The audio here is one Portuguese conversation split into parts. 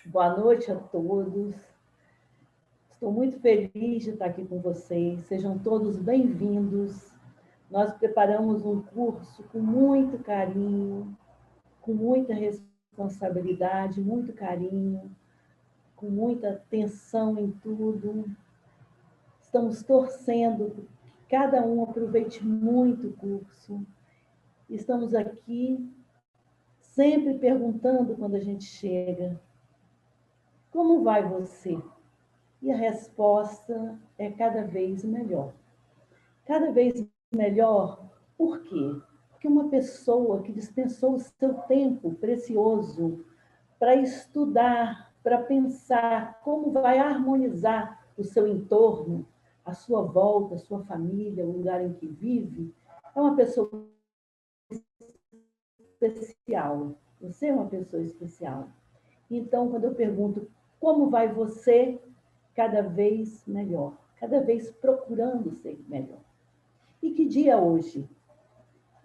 Boa noite a todos. Estou muito feliz de estar aqui com vocês. Sejam todos bem-vindos. Nós preparamos um curso com muito carinho, com muita responsabilidade, muito carinho, com muita atenção em tudo. Estamos torcendo que cada um aproveite muito o curso. Estamos aqui sempre perguntando quando a gente chega: como vai você? E a resposta é cada vez melhor. Cada vez melhor, por quê? Porque uma pessoa que dispensou o seu tempo precioso para estudar, para pensar como vai harmonizar o seu entorno, a sua volta, a sua família, o lugar em que vive, é uma pessoa especial. Você é uma pessoa especial. Então, quando eu pergunto como vai você, cada vez melhor, cada vez procurando ser melhor. E que dia é hoje?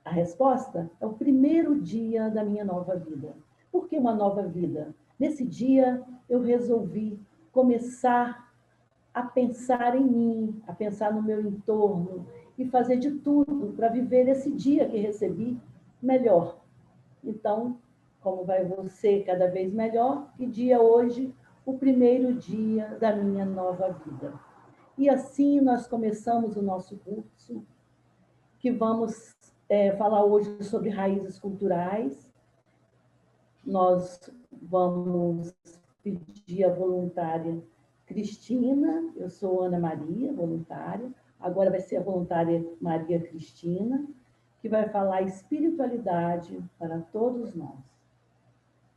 A resposta é o primeiro dia da minha nova vida. Por que uma nova vida? Nesse dia eu resolvi começar a pensar em mim, a pensar no meu entorno e fazer de tudo para viver esse dia que recebi melhor. Então, como vai você cada vez melhor? Que dia hoje? O primeiro dia da minha nova vida. E assim nós começamos o nosso curso, que vamos falar hoje sobre raízes culturais. Nós vamos pedir a voluntária Cristina, eu sou Ana Maria, voluntária, agora vai ser a voluntária Maria Cristina, que vai falar espiritualidade para todos nós.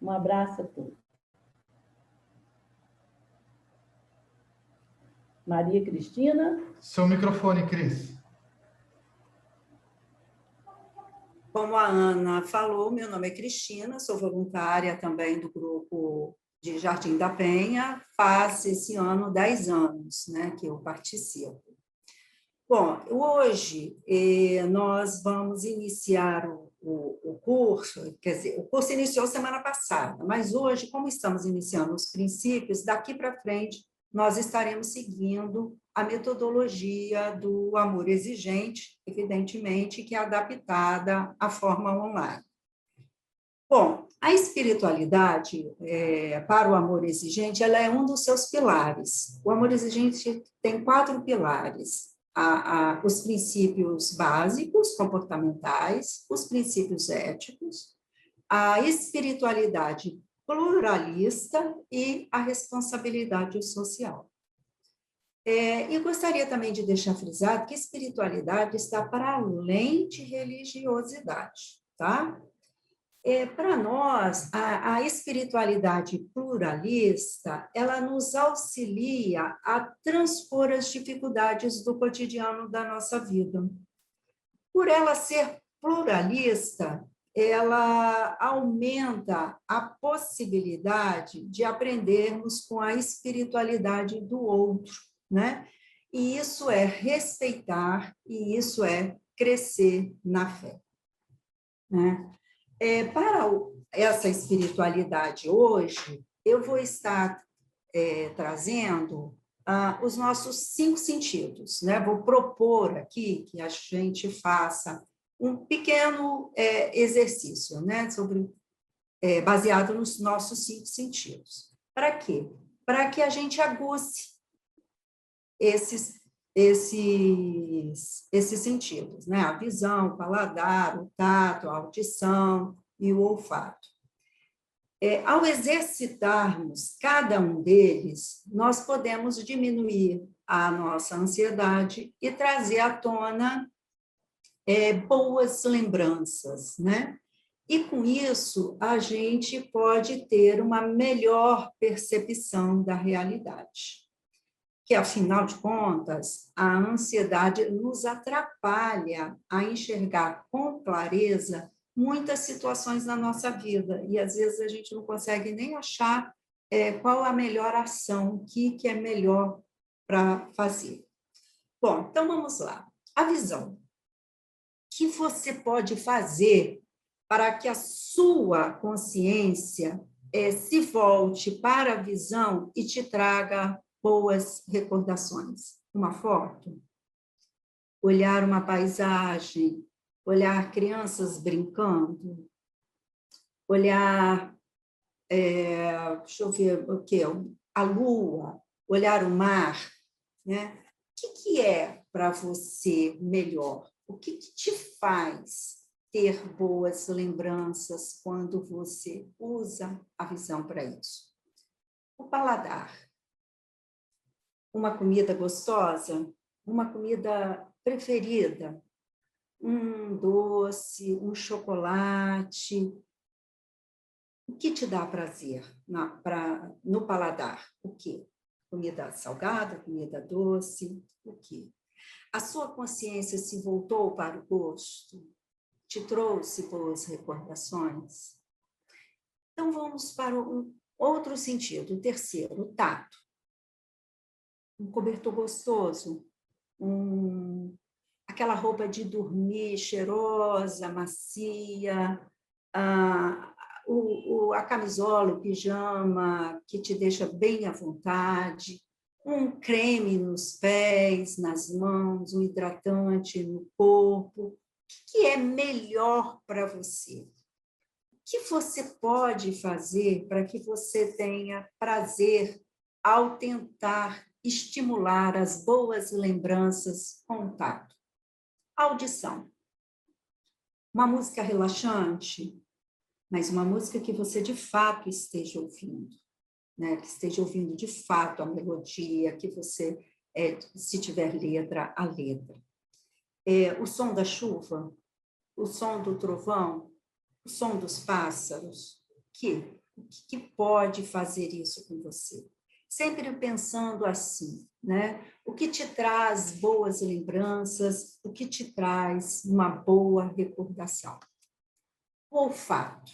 Um abraço a todos. Maria Cristina. Seu microfone, Cris. Como a Ana falou, meu nome é Cristina, sou voluntária também do grupo de Jardim da Penha, faz esse ano 10 anos, né, que eu participo. Bom, hoje nós vamos iniciar o curso, quer dizer, o curso iniciou semana passada, mas hoje, como estamos iniciando os princípios, daqui para frente nós estaremos seguindo a metodologia do amor exigente, evidentemente, que é adaptada à forma online. Bom, a espiritualidade, para o amor exigente, ela é um dos seus pilares. O amor exigente tem 4 pilares. Os princípios básicos, comportamentais, os princípios éticos, a espiritualidade pluralista e a responsabilidade social. E gostaria também de deixar frisado que espiritualidade está para além de religiosidade, tá? Para nós, a espiritualidade pluralista, ela nos auxilia a transpor as dificuldades do cotidiano da nossa vida. Por ela ser pluralista, ela aumenta a possibilidade de aprendermos com a espiritualidade do outro, né? E isso é respeitar, e isso é crescer na fé, né? Para essa espiritualidade hoje, eu vou estar trazendo os nossos 5 sentidos, né? Vou propor aqui que a gente faça um pequeno exercício, né? Baseado nos nossos 5 sentidos. Para quê? Para que a gente aguce esses sentidos, né? A visão, o paladar, o tato, a audição e o olfato. Ao exercitarmos cada um deles, nós podemos diminuir a nossa ansiedade e trazer à tona boas lembranças, né? E com isso, a gente pode ter uma melhor percepção da realidade. Que, afinal de contas, a ansiedade nos atrapalha a enxergar com clareza muitas situações na nossa vida, e às vezes a gente não consegue nem achar qual a melhor ação, o que é melhor para fazer. Bom, então vamos lá. A visão. O que você pode fazer para que a sua consciência se volte para a visão e te traga boas recordações. Uma foto, olhar uma paisagem, olhar crianças brincando, olhar, deixa eu ver o que, a lua, olhar o mar, né? O que é para você melhor? O que te faz ter boas lembranças quando você usa a visão para isso? O paladar. Uma comida gostosa, uma comida preferida, um doce, um chocolate. O que te dá prazer no paladar? O quê? Comida salgada, comida doce, o quê? A sua consciência se voltou para o gosto? Te trouxe boas recordações? Então, vamos para um outro sentido, o terceiro, o tato. Um cobertor gostoso, aquela roupa de dormir cheirosa, macia, a camisola, o pijama, que te deixa bem à vontade, um creme nos pés, nas mãos, um hidratante no corpo. O que é melhor para você? O que você pode fazer para que você tenha prazer ao tentar estimular as boas lembranças com o tato? Audição. Uma música relaxante, mas uma música que você de fato esteja ouvindo, né? Que esteja ouvindo de fato a melodia, que você, se tiver letra, a letra. O som da chuva, o som do trovão, o som dos pássaros. O que pode fazer isso com você? Sempre pensando assim, né? O que te traz boas lembranças, o que te traz uma boa recordação. O olfato.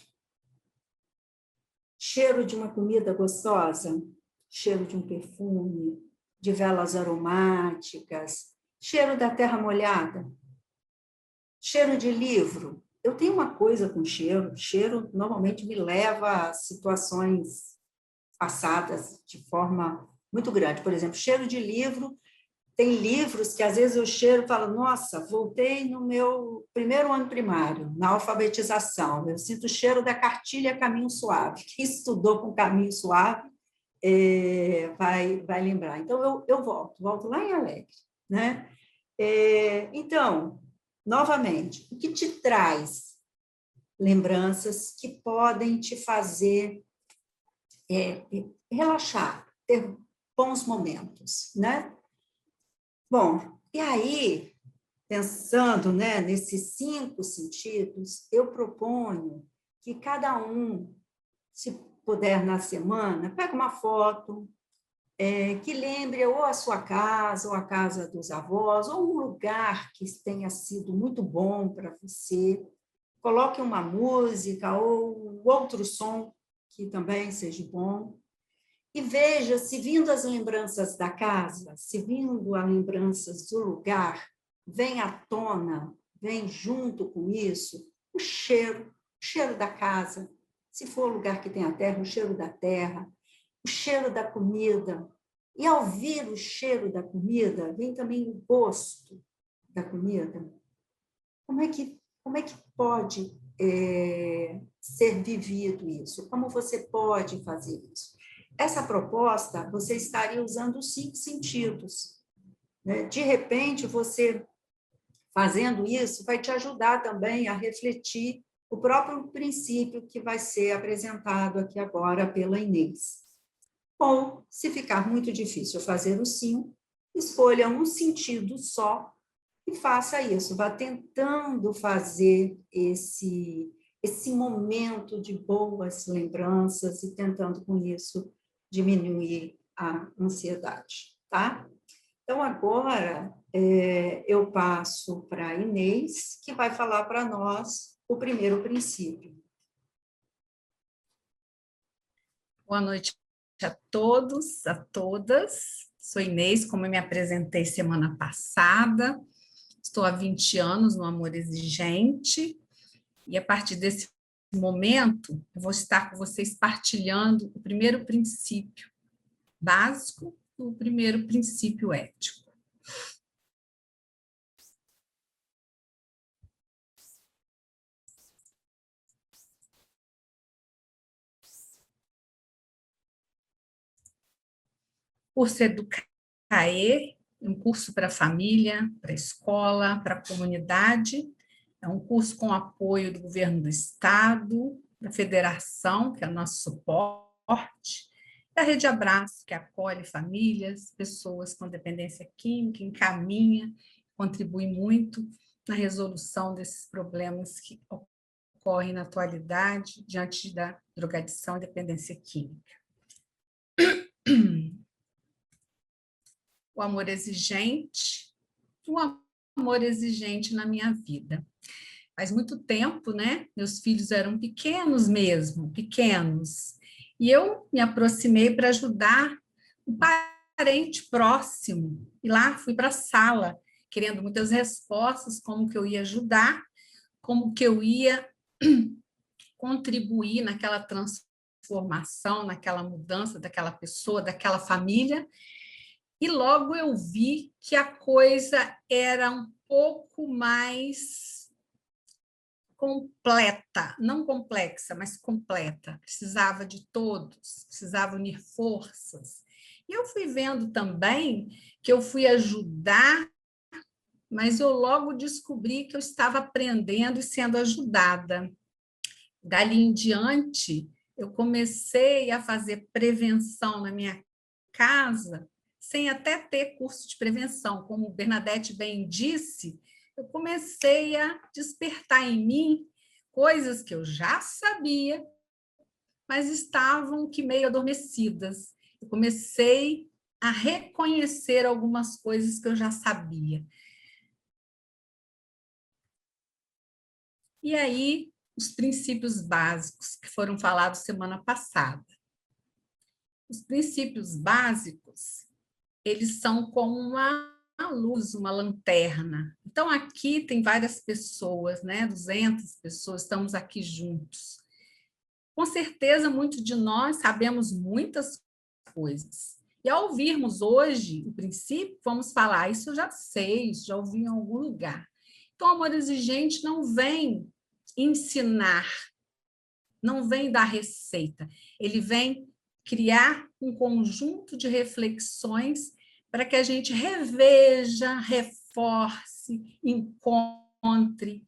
Cheiro de uma comida gostosa, cheiro de um perfume, de velas aromáticas, cheiro da terra molhada, cheiro de livro. Eu tenho uma coisa com cheiro normalmente me leva a situações passadas de forma muito grande. Por exemplo, cheiro de livro, tem livros que às vezes eu cheiro e falo, nossa, voltei no meu primeiro ano primário, na alfabetização, eu sinto o cheiro da cartilha Caminho Suave. Quem estudou com Caminho Suave vai lembrar. Então, eu volto lá em Alegre, né? Então, novamente, o que te traz lembranças que podem te fazer relaxar, ter bons momentos, né? Bom, e aí, pensando, né, nesses 5 sentidos, eu proponho que cada um, se puder na semana, pegue uma foto, que lembre ou a sua casa, ou a casa dos avós, ou um lugar que tenha sido muito bom para você. Coloque uma música ou um outro som que também seja bom. E veja se vindo as lembranças da casa, se vindo as lembranças do lugar, vem à tona, vem junto com isso, o cheiro da casa. Se for o lugar que tem a terra, o cheiro da terra, o cheiro da comida. E ao ouvir o cheiro da comida, vem também o gosto da comida. Como é que pode ser vivido isso? Como você pode fazer isso? Essa proposta, você estaria usando os 5 sentidos, né? De repente, você fazendo isso, vai te ajudar também a refletir o próprio princípio que vai ser apresentado aqui agora pela Inês. Ou, se ficar muito difícil fazer o 5, escolha um sentido só e faça isso. Vá tentando fazer esse momento de boas lembranças e tentando, com isso, diminuir a ansiedade, tá? Então, agora, eu passo para a Inês, que vai falar para nós o primeiro princípio. Boa noite a todos, a todas. Sou Inês, como eu me apresentei semana passada. Estou há 20 anos no Amor Exigente. E a partir desse momento, eu vou estar com vocês partilhando o primeiro princípio básico, o primeiro princípio ético. Curso Educae, um curso para a família, para a escola, para a comunidade. É um curso com apoio do governo do estado, da federação, que é o nosso suporte, da Rede Abraço, que acolhe famílias, pessoas com dependência química, encaminha, contribui muito na resolução desses problemas que ocorrem na atualidade diante da drogadição e dependência química. O amor exigente na minha vida. Faz muito tempo, né? Meus filhos eram pequenos mesmo, pequenos. E eu me aproximei para ajudar um parente próximo. E lá fui para a sala, querendo muitas respostas, como que eu ia ajudar, como que eu ia contribuir naquela transformação, naquela mudança daquela pessoa, daquela família. E logo eu vi que a coisa era um pouco mais completa, não complexa, mas completa. Precisava de todos, precisava unir forças. E eu fui vendo também que eu fui ajudar, mas eu logo descobri que eu estava aprendendo e sendo ajudada. Dali em diante, eu comecei a fazer prevenção na minha casa, sem até ter curso de prevenção. Como Bernadette bem disse, eu comecei a despertar em mim coisas que eu já sabia, mas estavam que meio adormecidas. Eu comecei a reconhecer algumas coisas que eu já sabia. E aí, os princípios básicos que foram falados semana passada. Os princípios básicos, eles são como uma luz, uma lanterna. Então, aqui tem várias pessoas, né? 200 pessoas, estamos aqui juntos. Com certeza, muitos de nós sabemos muitas coisas. E ao ouvirmos hoje o princípio, vamos falar, isso eu já sei, isso já ouvi em algum lugar. Então, o amor exigente não vem ensinar, não vem dar receita, ele vem criar um conjunto de reflexões para que a gente reveja, reforce, encontre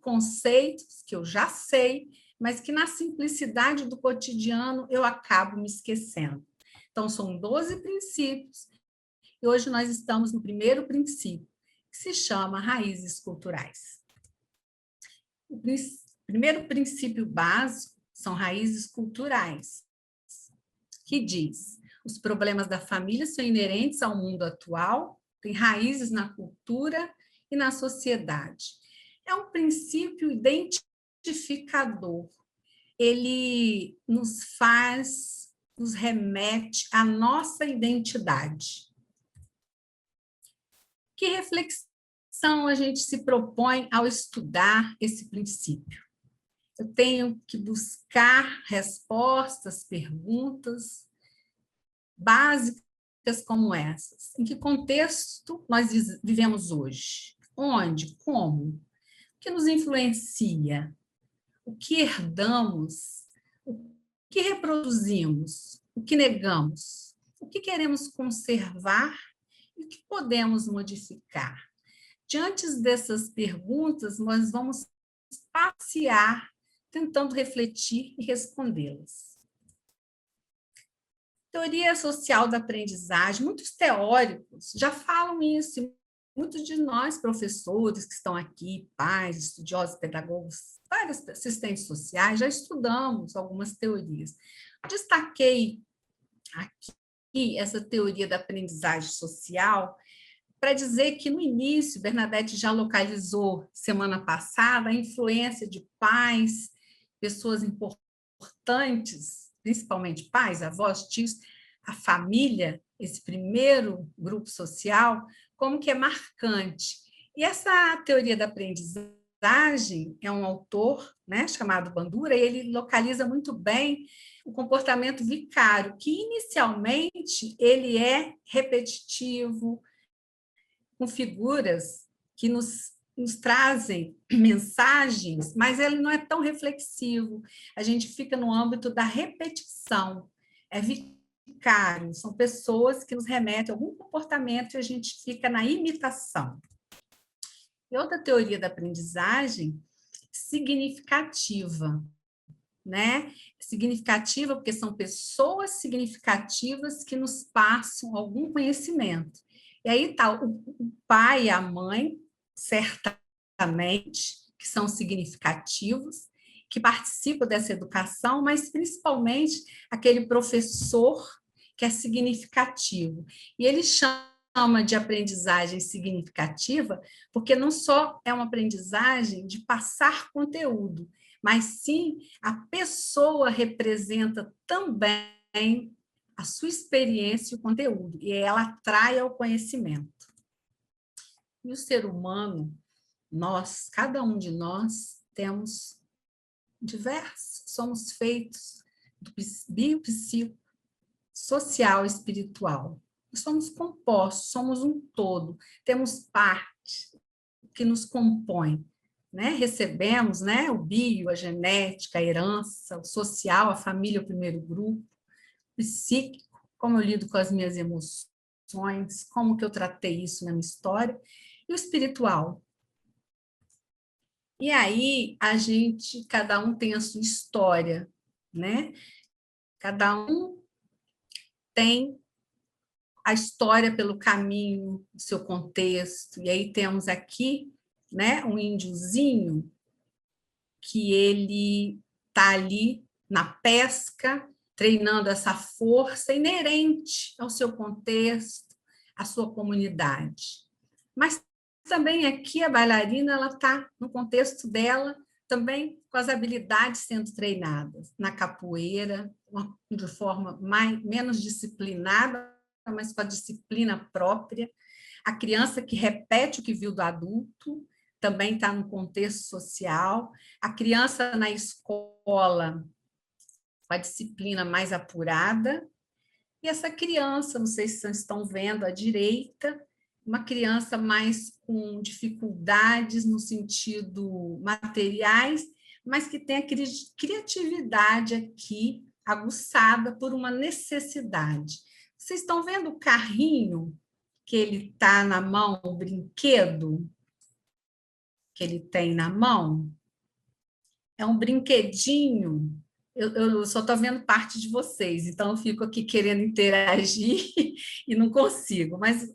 conceitos que eu já sei, mas que na simplicidade do cotidiano eu acabo me esquecendo. Então, são 12 princípios, e hoje nós estamos no primeiro princípio, que se chama raízes culturais. O primeiro princípio básico são raízes culturais, que diz: os problemas da família são inerentes ao mundo atual, têm raízes na cultura e na sociedade. É um princípio identificador. Ele nos remete à nossa identidade. Que reflexão a gente se propõe ao estudar esse princípio? Eu tenho que buscar respostas, perguntas básicas como essas. Em que contexto nós vivemos hoje? Onde? Como? O que nos influencia? O que herdamos? O que reproduzimos? O que negamos? O que queremos conservar e o que podemos modificar? Diante dessas perguntas, nós vamos passear tentando refletir e respondê-las. Teoria social da aprendizagem, muitos teóricos já falam isso, muitos de nós, professores que estão aqui, pais, estudiosos, pedagogos, vários assistentes sociais, já estudamos algumas teorias. Destaquei aqui essa teoria da aprendizagem social para dizer que, no início, Bernadette já localizou, semana passada, a influência de pais, pessoas importantes, principalmente pais, avós, tios, a família, esse primeiro grupo social, como que é marcante. E essa teoria da aprendizagem aprendizagem é um autor, né, chamado Bandura, e ele localiza muito bem o comportamento vicário, que inicialmente ele é repetitivo, com figuras que nos trazem mensagens, mas ele não é tão reflexivo. A gente fica no âmbito da repetição. É vicário, são pessoas que nos remetem a algum comportamento e a gente fica na imitação. E outra teoria da aprendizagem, significativa, né? Significativa porque são pessoas significativas que nos passam algum conhecimento. E aí está o pai e a mãe, certamente, que são significativos, que participam dessa educação, mas principalmente aquele professor que é significativo. E ele chama de aprendizagem significativa porque não só é uma aprendizagem de passar conteúdo, mas sim a pessoa representa também a sua experiência e o conteúdo, e ela atrai ao conhecimento. E o ser humano, nós, cada um de nós, temos diversos, somos feitos do bio, psico, social e espiritual. Nós somos compostos, somos um todo, temos parte que nos compõe. Né? Recebemos, né, o bio, a genética, a herança, o social, a família, o primeiro grupo, o psíquico, como eu lido com as minhas emoções, como que eu tratei isso na minha história, e o espiritual. E aí, cada um tem a sua história, né? Cada um tem a história pelo caminho, o seu contexto. E aí temos aqui, né, um índiozinho que ele está ali na pesca, treinando essa força inerente ao seu contexto, à sua comunidade. Mas também aqui a bailarina ela está no contexto dela, também com as habilidades sendo treinadas na capoeira, de forma menos disciplinada, mas com a disciplina própria. A criança que repete o que viu do adulto, também está no contexto social. A criança na escola, com a disciplina mais apurada. E essa criança, não sei se vocês estão vendo à direita, uma criança mais com dificuldades no sentido materiais, mas que tem a criatividade aqui aguçada por uma necessidade. Vocês estão vendo o carrinho que ele está na mão, o brinquedo que ele tem na mão? É um brinquedinho. Eu só estou vendo parte de vocês, então eu fico aqui querendo interagir e não consigo. Mas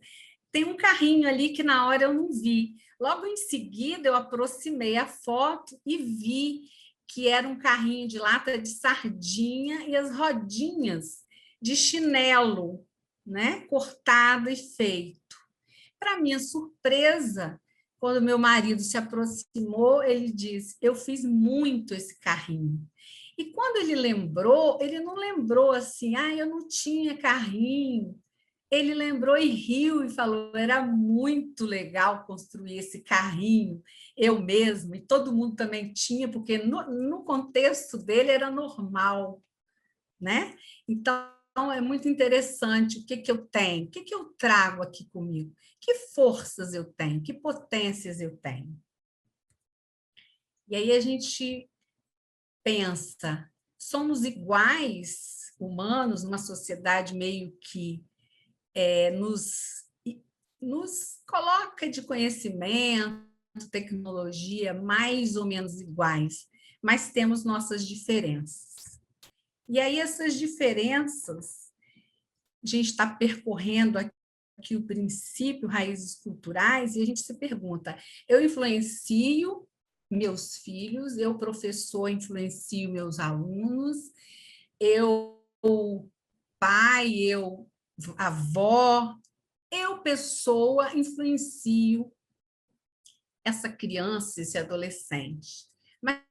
tem um carrinho ali que na hora eu não vi. Logo em seguida, eu aproximei a foto e vi que era um carrinho de lata de sardinha e as rodinhas de chinelo, né? Cortado e feito. Para minha surpresa, quando meu marido se aproximou, ele disse: eu fiz muito esse carrinho. E quando ele lembrou, ele não lembrou assim, eu não tinha carrinho. Ele lembrou e riu e falou: era muito legal construir esse carrinho, eu mesmo, e todo mundo também tinha, porque no contexto dele era normal, né? Então, é muito interessante o que eu tenho, o que eu trago aqui comigo, que forças eu tenho, que potências eu tenho. E aí a gente pensa, somos iguais, humanos, numa sociedade meio que nos coloca de conhecimento, tecnologia, mais ou menos iguais, mas temos nossas diferenças. E aí essas diferenças, a gente está percorrendo aqui o princípio, raízes culturais, e a gente se pergunta, eu influencio meus filhos, eu, professor, influencio meus alunos, eu, pai, eu, avó, eu, pessoa, influencio essa criança, esse adolescente. Mas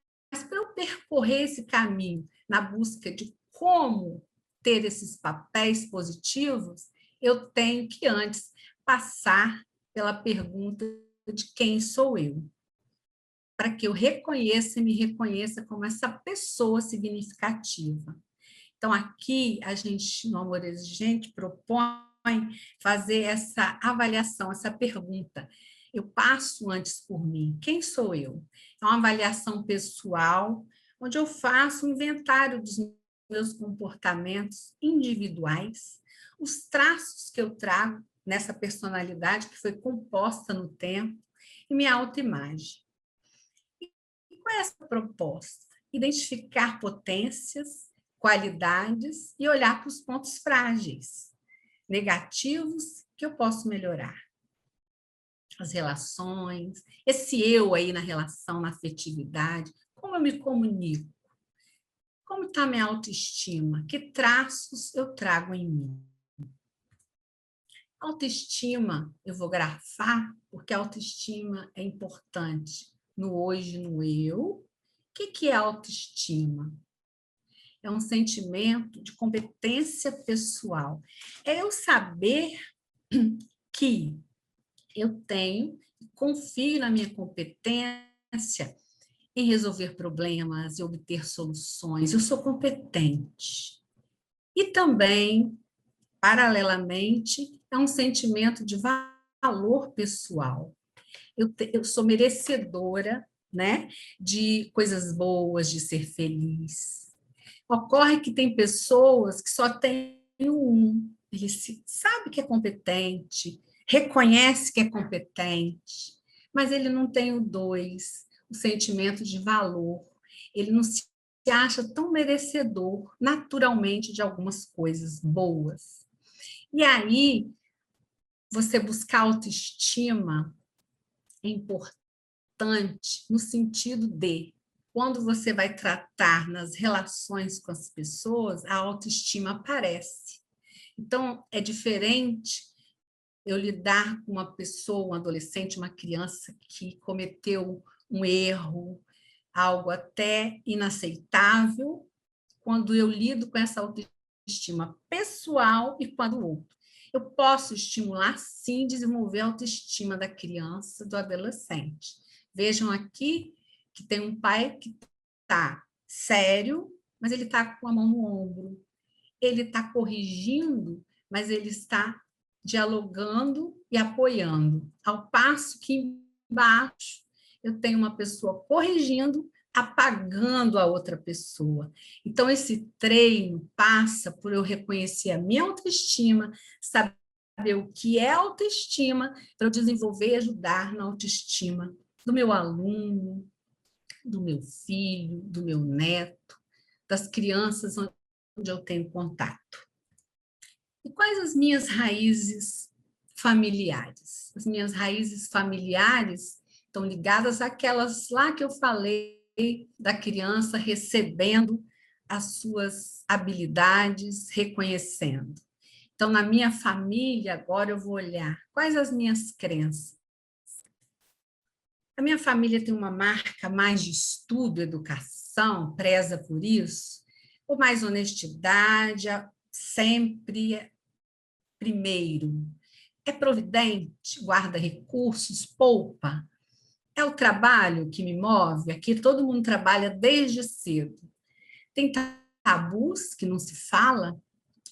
para eu percorrer esse caminho na busca de como ter esses papéis positivos, eu tenho que antes passar pela pergunta de quem sou eu. para que eu reconheça e me reconheça como essa pessoa significativa. Então, aqui, a gente, no Amor Exigente, propõe fazer essa avaliação, essa pergunta. Eu passo antes por mim. Quem sou eu? É uma avaliação pessoal, onde eu faço um inventário dos meus comportamentos individuais, os traços que eu trago nessa personalidade que foi composta no tempo e minha autoimagem. E qual é essa proposta? Identificar potências, qualidades e olhar para os pontos frágeis, negativos que eu posso melhorar. As relações, esse eu aí na relação, na afetividade, como eu me comunico, como está minha autoestima, que traços eu trago em mim. Autoestima, eu vou grafar, porque a autoestima é importante no hoje, no eu. O que é autoestima? É um sentimento de competência pessoal. É eu saber que eu tenho, confio na minha competência em resolver problemas e obter soluções. Eu sou competente. E também, paralelamente, é um sentimento de valor pessoal. Eu sou merecedora, né, de coisas boas, de ser feliz. Ocorre que tem pessoas que só têm um, ele sabe que é competente, reconhece que é competente, mas ele não tem o dois, o sentimento de valor. Ele não se acha tão merecedor naturalmente de algumas coisas boas. E aí, você buscar autoestima é importante no sentido de quando você vai tratar nas relações com as pessoas, a autoestima aparece. Então, é diferente eu lidar com uma pessoa, um adolescente, uma criança que cometeu um erro, algo até inaceitável, quando eu lido com essa autoestima pessoal e com a do outro. Eu posso estimular, sim, desenvolver a autoestima da criança, do adolescente. Vejam aqui que tem um pai que está sério, mas ele está com a mão no ombro. Ele está corrigindo, mas ele está dialogando e apoiando. Ao passo que embaixo eu tenho uma pessoa corrigindo, apagando a outra pessoa. Então, esse treino passa por eu reconhecer a minha autoestima, saber o que é autoestima, para eu desenvolver e ajudar na autoestima do meu aluno, do meu filho, do meu neto, das crianças onde eu tenho contato. E quais as minhas raízes familiares? As minhas raízes familiares estão ligadas àquelas lá que eu falei da criança recebendo as suas habilidades, reconhecendo. Então, na minha família, agora eu vou olhar quais as minhas crenças. A minha família tem uma marca mais de estudo, educação, preza por isso, ou mais honestidade, sempre primeiro. É providente, guarda recursos, poupa. É o trabalho que me move. Aqui todo mundo trabalha desde cedo. Tem tabus que não se fala,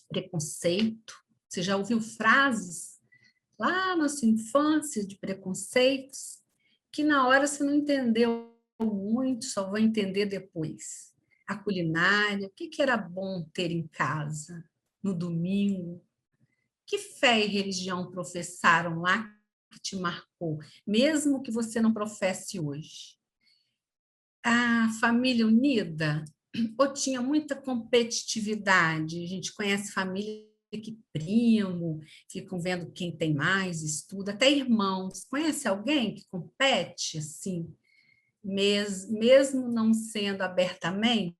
preconceito. Você já ouviu frases lá na sua infância de preconceitos que na hora você não entendeu muito, só vai entender depois. A culinária, o que era bom ter em casa no domingo? Que fé e religião professaram lá que te marcou, mesmo que você não professe hoje? A família unida ou tinha muita competitividade? A gente conhece família que primo, ficam vendo quem tem mais, estuda, até irmãos. Conhece alguém que compete assim, mesmo não sendo abertamente?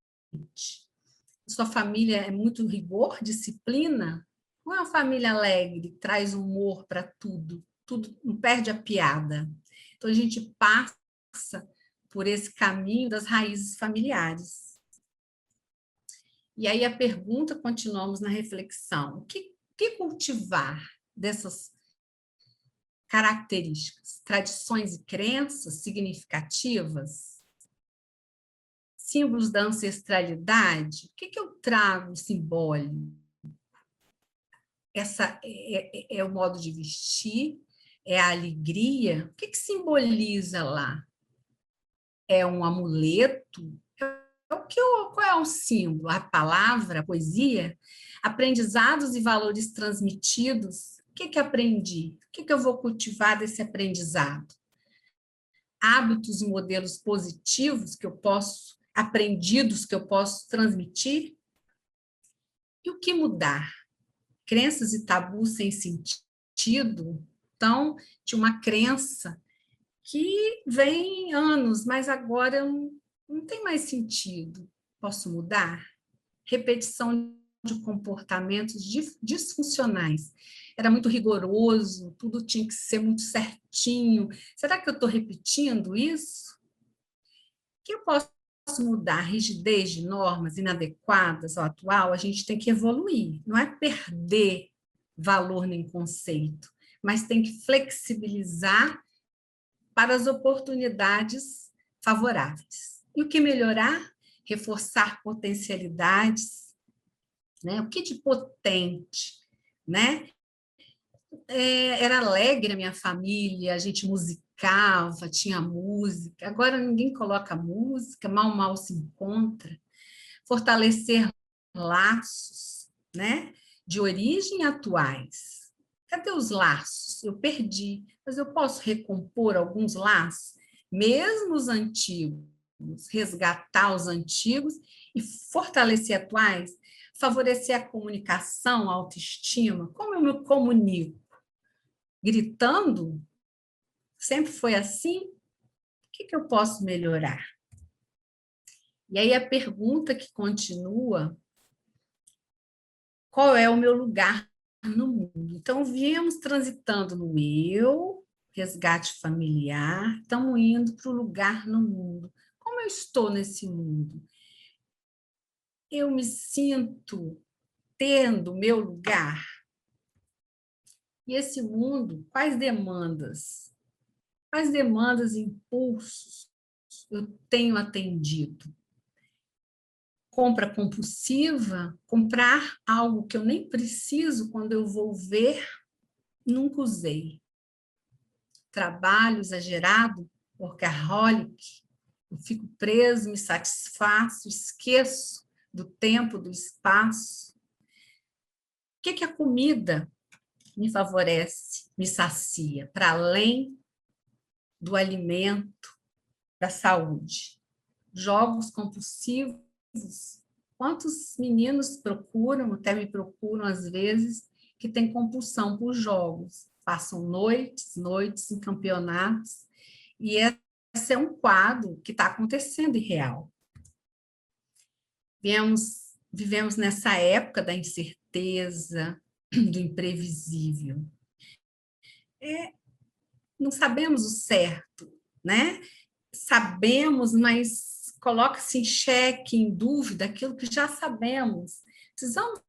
Sua família é muito rigor, disciplina? Ou é uma família alegre, traz humor para tudo, tudo não perde a piada? Então a gente passa por esse caminho das raízes familiares. E aí a pergunta, continuamos na reflexão, o que cultivar dessas características, tradições e crenças significativas, símbolos da ancestralidade. O que eu trago simbólico? Essa é o modo de vestir, é a alegria. O que simboliza lá? É um amuleto? Qual é o símbolo? A palavra, a poesia? Aprendizados e valores transmitidos. O que aprendi? O que eu vou cultivar desse aprendizado? Hábitos e modelos positivos aprendidos que eu posso transmitir? E o que mudar? Crenças e tabus sem sentido? Então, tinha uma crença que vem anos, mas agora não tem mais sentido. Posso mudar? Repetição de comportamentos disfuncionais. Era muito rigoroso, tudo tinha que ser muito certinho. Será que eu estou repetindo isso? O que eu posso mudar? Rigidez de normas inadequadas ao atual, a gente tem que evoluir. Não é perder valor nem conceito, mas tem que flexibilizar para as oportunidades favoráveis. E o que melhorar? Reforçar potencialidades, né? O que de potente, né? Era alegre a minha família, a gente musicava, tinha música. Agora ninguém coloca música, mal se encontra. Fortalecer laços, né? De origem atuais. Cadê os laços? Eu perdi, mas eu posso recompor alguns laços, mesmo os antigos, resgatar os antigos e fortalecer atuais, favorecer a comunicação, a autoestima. Como eu me comunico? Gritando? Sempre foi assim? O que eu posso melhorar? E aí a pergunta que continua: qual é o meu lugar no mundo? Então, viemos transitando no eu, resgate familiar, estamos indo para o lugar no mundo. Como eu estou nesse mundo? Eu me sinto tendo meu lugar? E esse mundo, quais demandas e impulsos eu tenho atendido? Compra compulsiva, comprar algo que eu nem preciso, quando eu vou ver, nunca usei. Trabalho exagerado, workaholic, eu fico preso, me satisfaço, esqueço do tempo, do espaço. O que a comida me favorece, me sacia, para além do alimento, da saúde? Jogos compulsivos. Quantos meninos procuram, até me procuram às vezes, que têm compulsão por jogos, passam noites em campeonatos, e esse é um quadro que está acontecendo em real. Vivemos nessa época da incerteza, do imprevisível. Não sabemos o certo, né? Sabemos, mas coloca-se em xeque, em dúvida, aquilo que já sabemos. Precisamos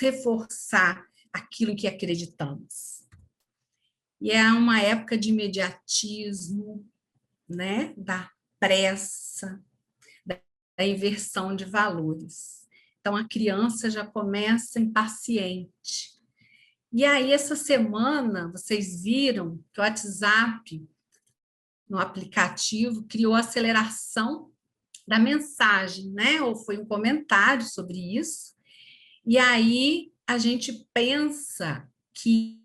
reforçar aquilo em que acreditamos. E é uma época de imediatismo, né? Da pressa, da inversão de valores. Então, a criança já começa impaciente. E aí, essa semana, vocês viram que o WhatsApp, no aplicativo, criou a aceleração da mensagem, né? Ou foi um comentário sobre isso. E aí a gente pensa que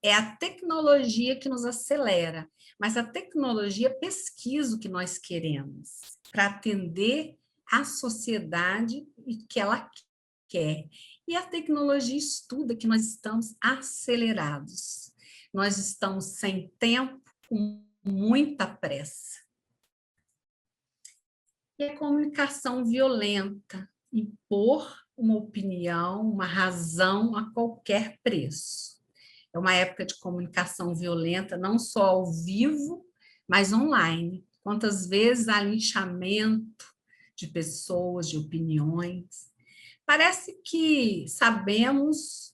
é a tecnologia que nos acelera, mas a tecnologia pesquisa o que nós queremos para atender a sociedade e que ela quer. E a tecnologia estuda que nós estamos acelerados. Nós estamos sem tempo, com muita pressa. E a comunicação violenta, impor uma opinião, uma razão a qualquer preço. É uma época de comunicação violenta, não só ao vivo, mas online. Quantas vezes há linchamento de pessoas, de opiniões. Parece que sabemos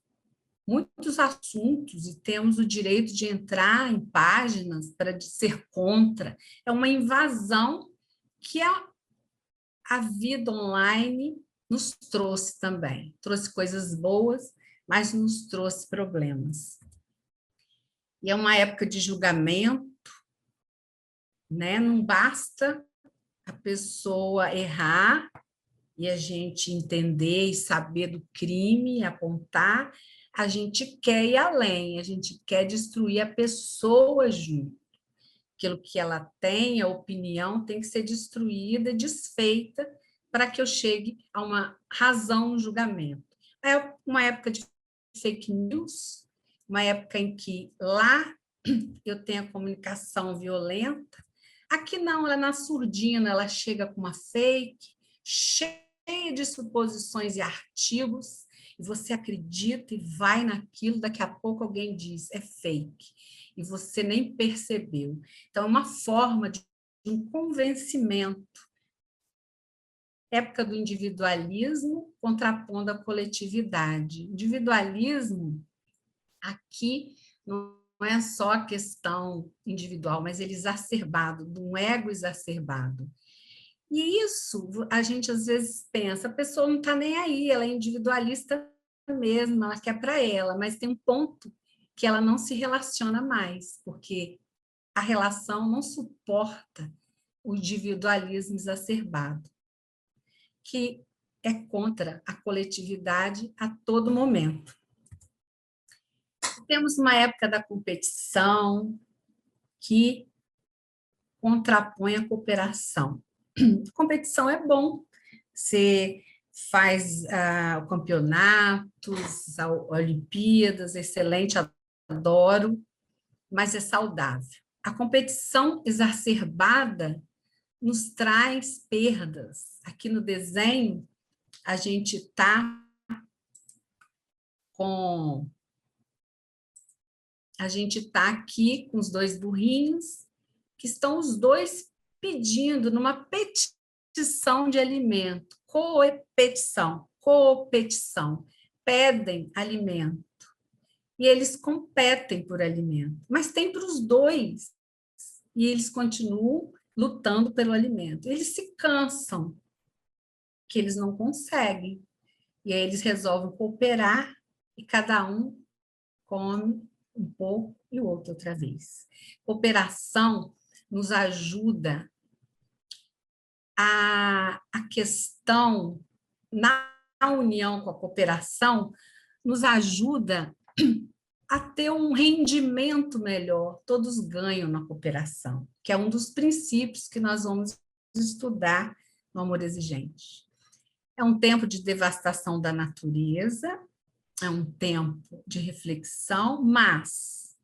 muitos assuntos e temos o direito de entrar em páginas para ser contra. É uma invasão que a vida online nos trouxe também. Trouxe coisas boas, mas nos trouxe problemas. E é uma época de julgamento, né? Não basta a pessoa errar e a gente entender e saber do crime, apontar, a gente quer ir além, a gente quer destruir a pessoa junto. Aquilo que ela tem, a opinião, tem que ser destruída, desfeita, para que eu chegue a uma razão no julgamento. É uma época de fake news, uma época em que lá eu tenho a comunicação violenta, aqui não, ela é na surdina, ela chega com uma fake, cheia de suposições e artigos, e você acredita e vai naquilo, daqui a pouco alguém diz, é fake, e você nem percebeu. Então, é uma forma de um convencimento. Época do individualismo contrapondo a coletividade. Individualismo, aqui, não é só a questão individual, mas ele exacerbado, de um ego exacerbado. E isso, a gente às vezes pensa, a pessoa não está nem aí, ela é individualista mesmo, ela quer para ela, mas tem um ponto que ela não se relaciona mais, porque a relação não suporta o individualismo exacerbado, que é contra a coletividade a todo momento. Temos uma época da competição que contrapõe a cooperação. Competição é bom, você faz campeonatos, Olimpíadas, excelente, adoro, mas é saudável. A competição exacerbada nos traz perdas. Aqui no desenho, a gente está aqui com os dois burrinhos, que estão os dois pedindo numa petição de alimento, competição, pedem alimento. E eles competem por alimento, mas tem para os dois. E eles continuam lutando pelo alimento. Eles se cansam, que eles não conseguem. E aí eles resolvem cooperar e cada um come um pouco e o outro outra vez. Cooperação nos ajuda a questão, na união com a cooperação, nos ajuda a ter um rendimento melhor, todos ganham na cooperação, que é um dos princípios que nós vamos estudar no Amor Exigente. É um tempo de devastação da natureza, é um tempo de reflexão, mas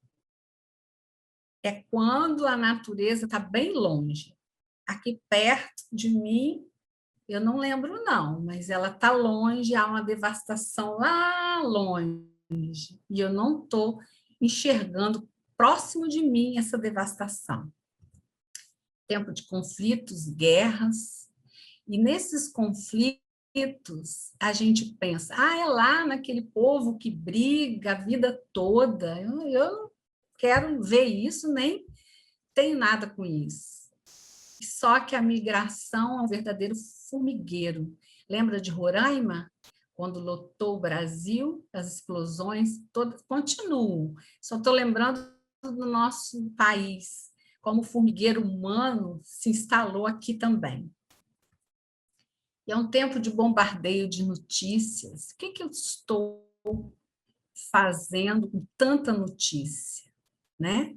é quando a natureza está bem longe. Aqui perto de mim, eu não lembro não, mas ela está longe, há uma devastação lá longe, e eu não estou enxergando próximo de mim essa devastação. Tempo de conflitos, guerras, e nesses conflitos a gente pensa, é lá naquele povo que briga a vida toda, eu não quero ver isso, nem tenho nada com isso. Só que a migração é um verdadeiro formigueiro. Lembra de Roraima? Quando lotou o Brasil, as explosões todas continuam. Só estou lembrando do nosso país, como o formigueiro humano se instalou aqui também. E é um tempo de bombardeio de notícias. O que eu estou fazendo com tanta notícia, né?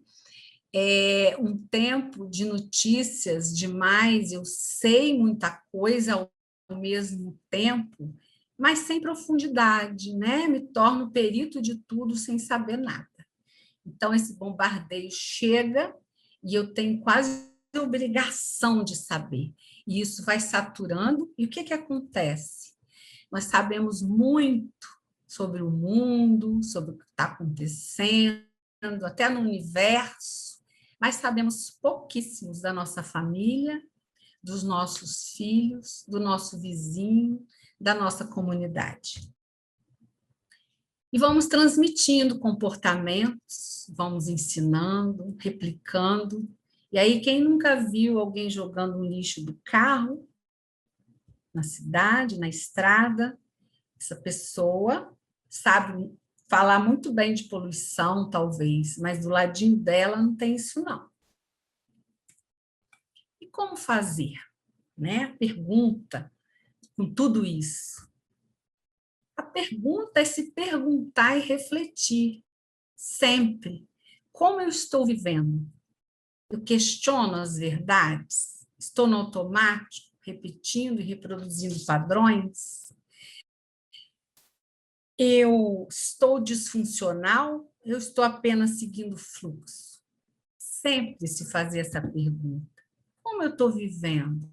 É um tempo de notícias demais, eu sei muita coisa ao mesmo tempo, mas sem profundidade, né? Me torno perito de tudo sem saber nada. Então, esse bombardeio chega e eu tenho quase a obrigação de saber. E isso vai saturando. E o que acontece? Nós sabemos muito sobre o mundo, sobre o que está acontecendo, até no universo, mas sabemos pouquíssimos da nossa família, dos nossos filhos, do nosso vizinho, da nossa comunidade. E vamos transmitindo comportamentos, vamos ensinando, replicando. E aí, quem nunca viu alguém jogando um lixo do carro, na cidade, na estrada, essa pessoa sabe falar muito bem de poluição, talvez, mas do ladinho dela não tem isso, não. E como fazer? Né? Pergunta com tudo isso. A pergunta é se perguntar e refletir, sempre. Como eu estou vivendo? Eu questiono as verdades? Estou no automático, repetindo e reproduzindo padrões? Eu estou disfuncional? Eu estou apenas seguindo o fluxo? Sempre se fazer essa pergunta. Como eu estou vivendo?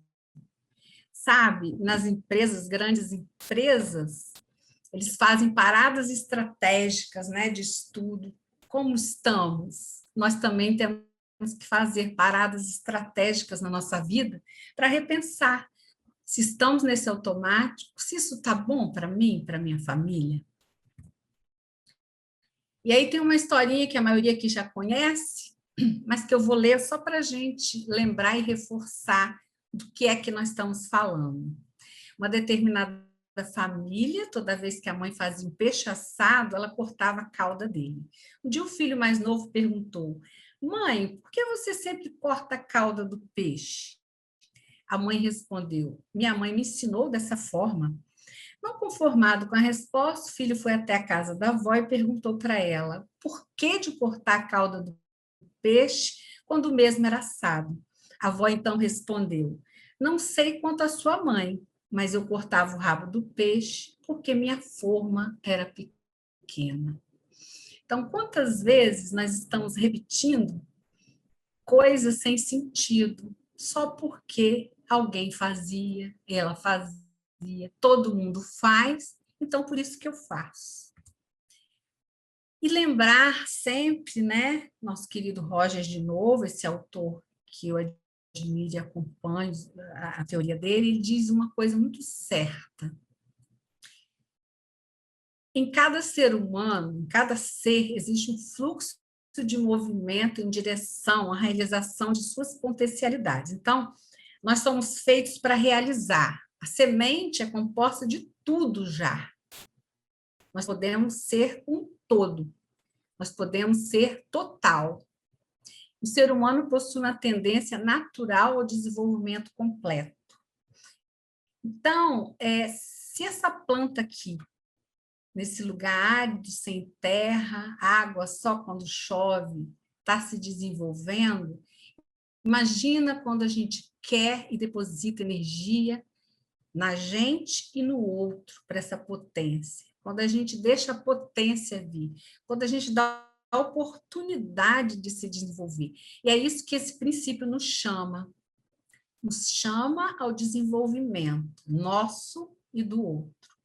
Sabe, nas empresas, grandes empresas, eles fazem paradas estratégicas, né, de estudo. Como estamos? Nós também temos que fazer paradas estratégicas na nossa vida para repensar se estamos nesse automático, se isso está bom para mim, para minha família. E aí tem uma historinha que a maioria aqui já conhece, mas que eu vou ler só para a gente lembrar e reforçar do que é que nós estamos falando. Uma determinada família, toda vez que a mãe fazia um peixe assado, ela cortava a cauda dele. Um dia o filho mais novo perguntou: mãe, por que você sempre corta a cauda do peixe? A mãe respondeu: minha mãe me ensinou dessa forma. Não conformado com a resposta, o filho foi até a casa da avó e perguntou para ela por que de cortar a cauda do peixe quando o mesmo era assado. A avó então respondeu: não sei quanto a sua mãe, mas eu cortava o rabo do peixe porque minha forma era pequena. Então, quantas vezes nós estamos repetindo coisas sem sentido, só porque alguém fazia, ela fazia, todo mundo faz, então por isso que eu faço. E lembrar sempre, né, nosso querido Rogers de novo, esse autor que eu admiro e acompanho a teoria dele, ele diz uma coisa muito certa. Em cada ser humano, em cada ser, existe um fluxo de movimento em direção à realização de suas potencialidades. Então, nós somos feitos para realizar. A semente é composta de tudo já. Nós podemos ser um todo. Nós podemos ser total. O ser humano possui uma tendência natural ao desenvolvimento completo. Então, se essa planta aqui, nesse lugar árido, sem terra, água só quando chove, está se desenvolvendo, imagina quando a gente quer e deposita energia na gente e no outro para essa potência. Quando a gente deixa a potência vir, quando a gente dá a oportunidade de se desenvolver. E é isso que esse princípio nos chama ao desenvolvimento nosso e do outro.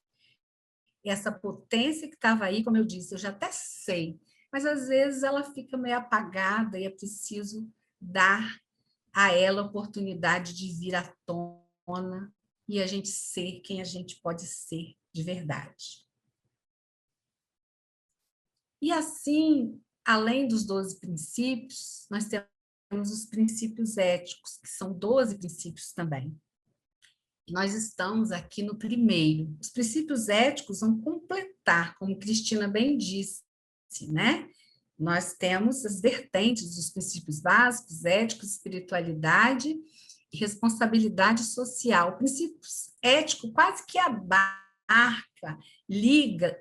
E essa potência que estava aí, como eu disse, eu já até sei, mas às vezes ela fica meio apagada e é preciso dar a ela a oportunidade de vir à tona e a gente ser quem a gente pode ser de verdade. E assim, além dos 12 princípios, nós temos os princípios éticos, que são 12 princípios também. Nós estamos aqui no primeiro. Os princípios éticos vão completar, como Cristina bem disse, né? Nós temos as vertentes dos princípios básicos, éticos, espiritualidade e responsabilidade social. O princípio ético quase que abarca, liga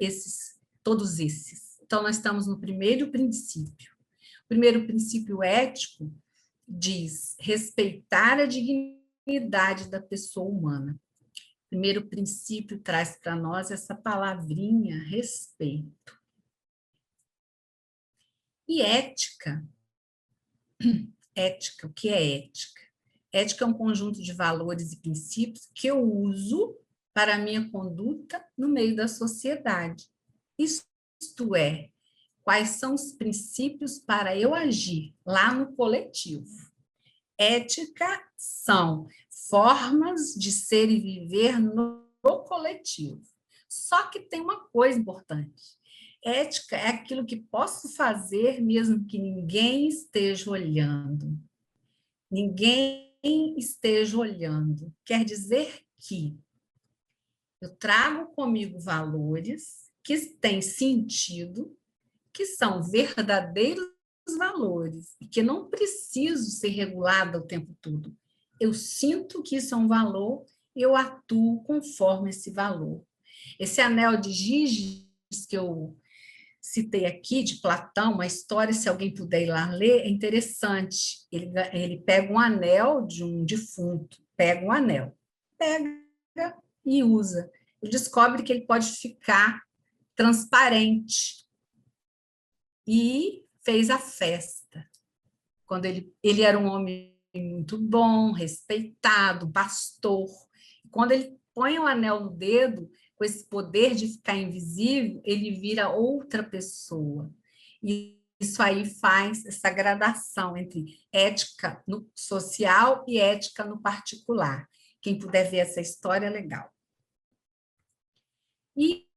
todos esses. Então, nós estamos no primeiro princípio. O primeiro princípio ético diz respeitar a dignidade da pessoa humana. O primeiro princípio traz para nós essa palavrinha, respeito. E ética. Ética, o que é ética? Ética é um conjunto de valores e princípios que eu uso para a minha conduta no meio da sociedade. Isto é, quais são os princípios para eu agir lá no coletivo. Ética são formas de ser e viver no coletivo. Só que tem uma coisa importante. Ética é aquilo que posso fazer mesmo que ninguém esteja olhando. Ninguém esteja olhando. Quer dizer que eu trago comigo valores que têm sentido, que são verdadeiros valores e que não preciso ser regulada o tempo todo. Eu sinto que isso é um valor e eu atuo conforme esse valor. Esse anel de Giges que eu citei aqui, de Platão, uma história, se alguém puder ir lá ler, é interessante. Ele pega um anel de um defunto, pega um anel, pega e usa. Ele descobre que ele pode ficar transparente e fez a festa. Quando ele era um homem muito bom, respeitado, pastor. Quando ele põe o anel no dedo, com esse poder de ficar invisível, ele vira outra pessoa. E isso aí faz essa gradação entre ética no social e ética no particular. Quem puder ver essa história é legal. E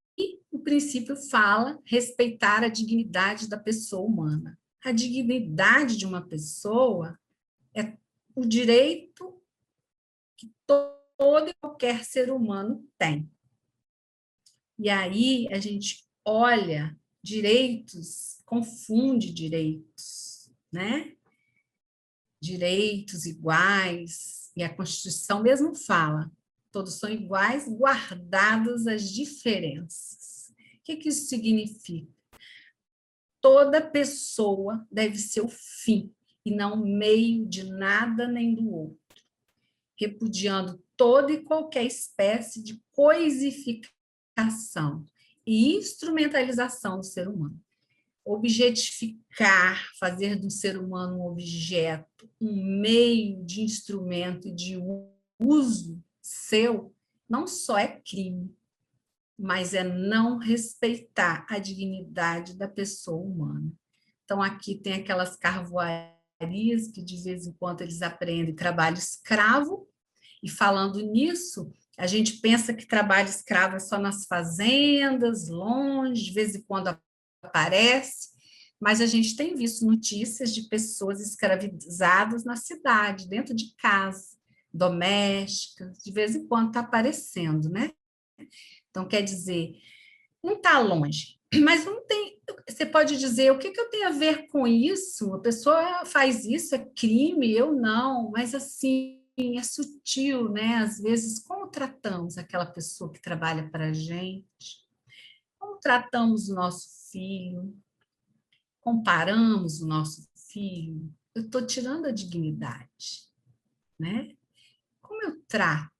o princípio fala respeitar a dignidade da pessoa humana. A dignidade de uma pessoa é o direito que todo e qualquer ser humano tem. E aí a gente olha direitos, confunde direitos, né? Direitos iguais, e a Constituição mesmo fala, todos são iguais, guardadas as diferenças. O que isso significa? Toda pessoa deve ser o fim, e não meio de nada nem do outro, repudiando toda e qualquer espécie de coisificação e instrumentalização do ser humano. Objetificar, fazer do ser humano um objeto, um meio de instrumento e de uso seu, não só é crime, mas é não respeitar a dignidade da pessoa humana. Então, aqui tem aquelas carvoarias que, de vez em quando, eles aprendem trabalho escravo, e falando nisso, a gente pensa que trabalho escravo é só nas fazendas, longe, de vez em quando aparece, mas a gente tem visto notícias de pessoas escravizadas na cidade, dentro de casa, domésticas, de vez em quando está aparecendo, né? Então, quer dizer, não está longe, mas não tem. Você pode dizer, o que eu tenho a ver com isso? A pessoa faz isso, é crime, eu não, mas assim, é sutil, né? Às vezes, como tratamos aquela pessoa que trabalha para a gente? Como tratamos o nosso filho? Comparamos o nosso filho? Eu estou tirando a dignidade, né? Como eu trato?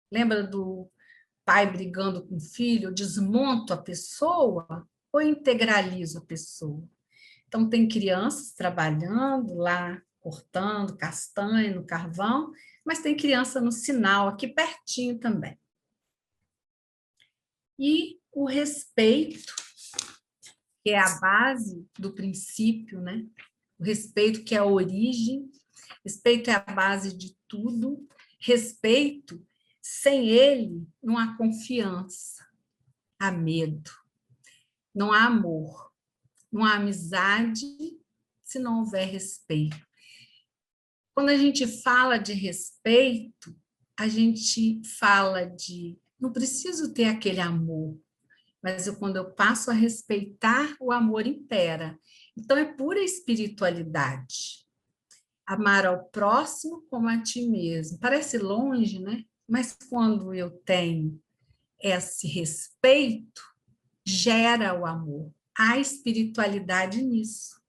Lembra do pai brigando com o filho? Eu desmonto a pessoa ou integralizo a pessoa? Então, tem crianças trabalhando lá, cortando castanha no carvão, mas tem criança no sinal, aqui pertinho também. E o respeito, que é a base do princípio, né? O respeito que é a origem, respeito é a base de tudo, respeito, sem ele não há confiança, há medo, não há amor, não há amizade se não houver respeito. Quando a gente fala de respeito, a gente fala de não preciso ter aquele amor, mas quando eu passo a respeitar, o amor impera. Então, é pura espiritualidade. Amar ao próximo como a ti mesmo. Parece longe, né? Mas quando eu tenho esse respeito, gera o amor. Há espiritualidade nisso.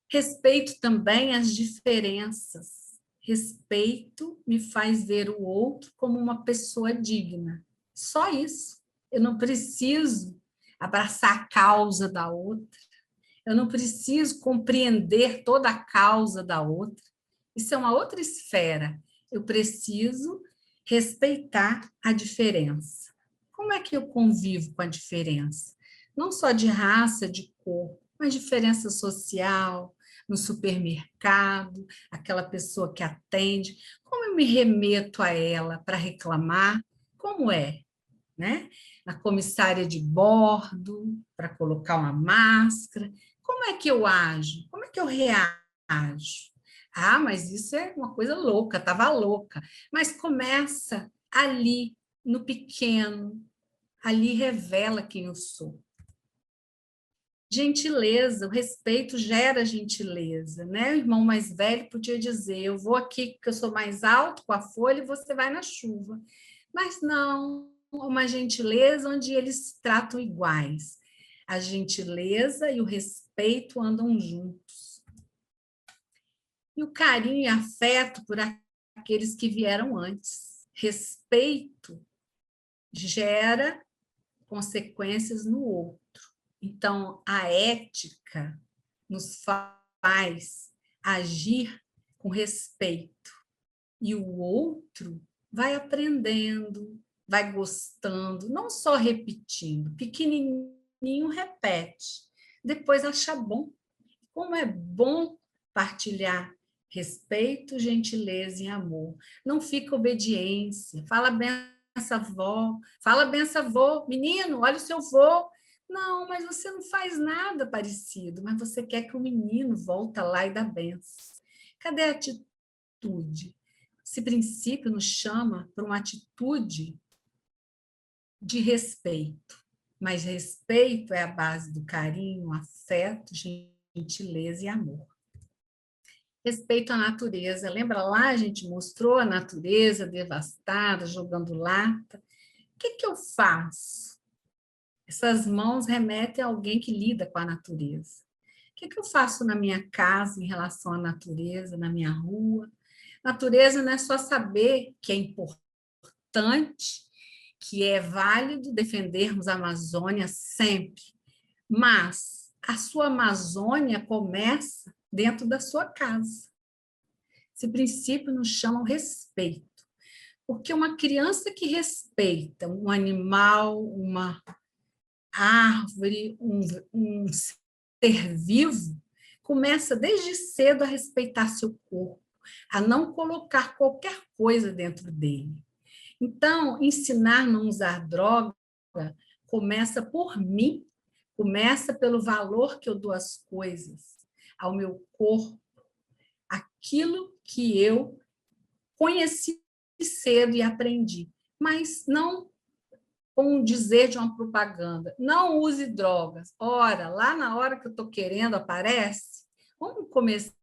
Respeito também as diferenças. Respeito me faz ver o outro como uma pessoa digna. Só isso. Eu não preciso abraçar a causa da outra. Eu não preciso compreender toda a causa da outra. Isso é uma outra esfera. Eu preciso respeitar a diferença. Como é que eu convivo com a diferença? Não só de raça, de cor, mas diferença social, no supermercado, aquela pessoa que atende. Como eu me remeto a ela para reclamar? Como é? né? Na comissária de bordo, para colocar uma máscara. Como é que eu ajo? Como é que eu reajo? Ah, mas isso é uma coisa louca, estava louca. Mas começa ali, no pequeno, ali revela quem eu sou. Gentileza, o respeito gera gentileza, né? O irmão mais velho podia dizer: eu vou aqui porque eu sou mais alto com a folha e você vai na chuva. Mas não, uma gentileza onde eles se tratam iguais. A gentileza e o respeito andam juntos. E o carinho e afeto por aqueles que vieram antes. Respeito gera consequências no outro. Então, a ética nos faz agir com respeito. E o outro vai aprendendo, vai gostando, não só repetindo. Pequenininho repete, depois acha bom. Como é bom partilhar respeito, gentileza e amor. Não fica obediência. Fala bem essa avó, fala bem essa avó. Menino, olha o seu avô. Não, mas você não faz nada parecido, mas você quer que o menino volta lá e dá benção. Cadê a atitude? Esse princípio nos chama para uma atitude de respeito, mas respeito é a base do carinho, afeto, gentileza e amor. Respeito à natureza. Lembra lá, a gente mostrou a natureza devastada, jogando lata. O que eu faço? Essas mãos remetem a alguém que lida com a natureza. O que eu faço na minha casa em relação à natureza, na minha rua? Natureza não é só saber que é importante, que é válido defendermos a Amazônia sempre, mas a sua Amazônia começa dentro da sua casa. Esse princípio nos chama o respeito, porque uma criança que respeita um animal, uma árvore, um ser vivo, começa desde cedo a respeitar seu corpo, a não colocar qualquer coisa dentro dele. Então, ensinar a não usar droga começa por mim, começa pelo valor que eu dou às coisas, ao meu corpo, aquilo que eu conheci cedo e aprendi, mas não com o dizer de uma propaganda. Não use drogas. Ora, lá na hora que eu estou querendo aparece. Vamos começar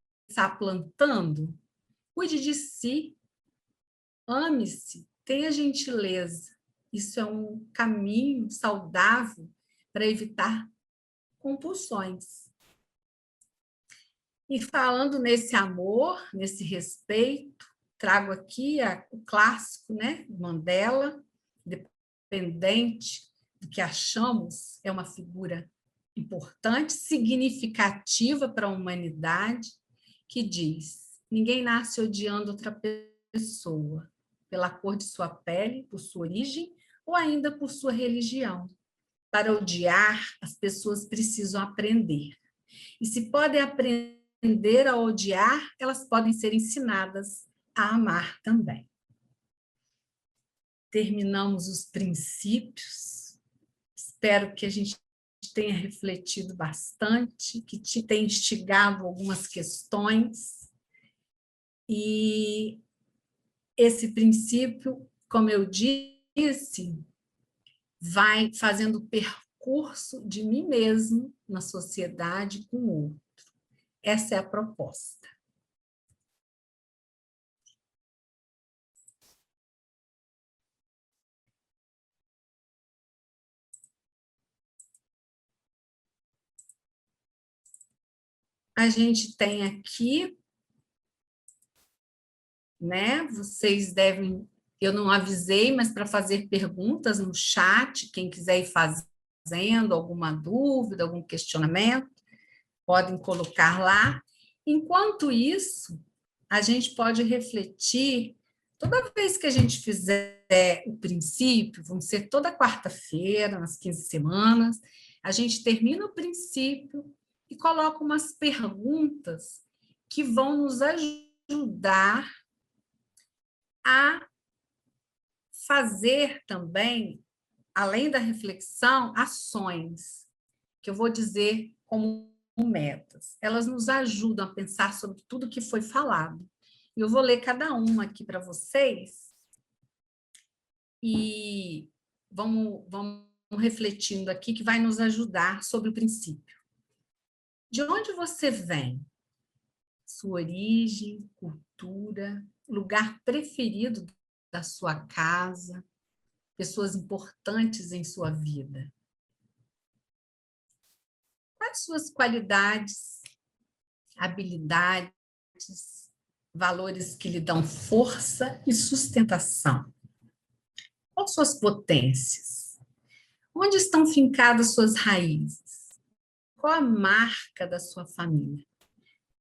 plantando? Cuide de si, ame-se, tenha gentileza. Isso é um caminho saudável para evitar compulsões. E falando nesse amor, nesse respeito, trago aqui o clássico, né, Mandela, independente do que achamos, é uma figura importante, significativa para a humanidade, que diz: ninguém nasce odiando outra pessoa, pela cor de sua pele, por sua origem ou ainda por sua religião. Para odiar, as pessoas precisam aprender. E se podem aprender a odiar, elas podem ser ensinadas a amar também. Terminamos os princípios. Espero que a gente tenha refletido bastante, que te tenha instigado algumas questões. E esse princípio, como eu disse, vai fazendo o percurso de mim mesmo na sociedade com o outro. Essa é a proposta. A gente tem aqui, né? Vocês devem, eu não avisei, mas para fazer perguntas no chat, quem quiser ir fazendo alguma dúvida, algum questionamento, podem colocar lá. Enquanto isso, a gente pode refletir, toda vez que a gente fizer o princípio, vão ser toda quarta-feira, nas 15 semanas, a gente termina o princípio e coloca umas perguntas que vão nos ajudar a fazer também além da reflexão, ações, que eu vou dizer como metas. Elas nos ajudam a pensar sobre tudo que foi falado. Eu vou ler cada uma aqui para vocês e vamos refletindo aqui, que vai nos ajudar sobre o princípio. De onde você vem? Sua origem, cultura, lugar preferido da sua casa, pessoas importantes em sua vida. Quais suas qualidades, habilidades, valores que lhe dão força e sustentação? Quais suas potências? Onde estão fincadas suas raízes? Qual a marca da sua família?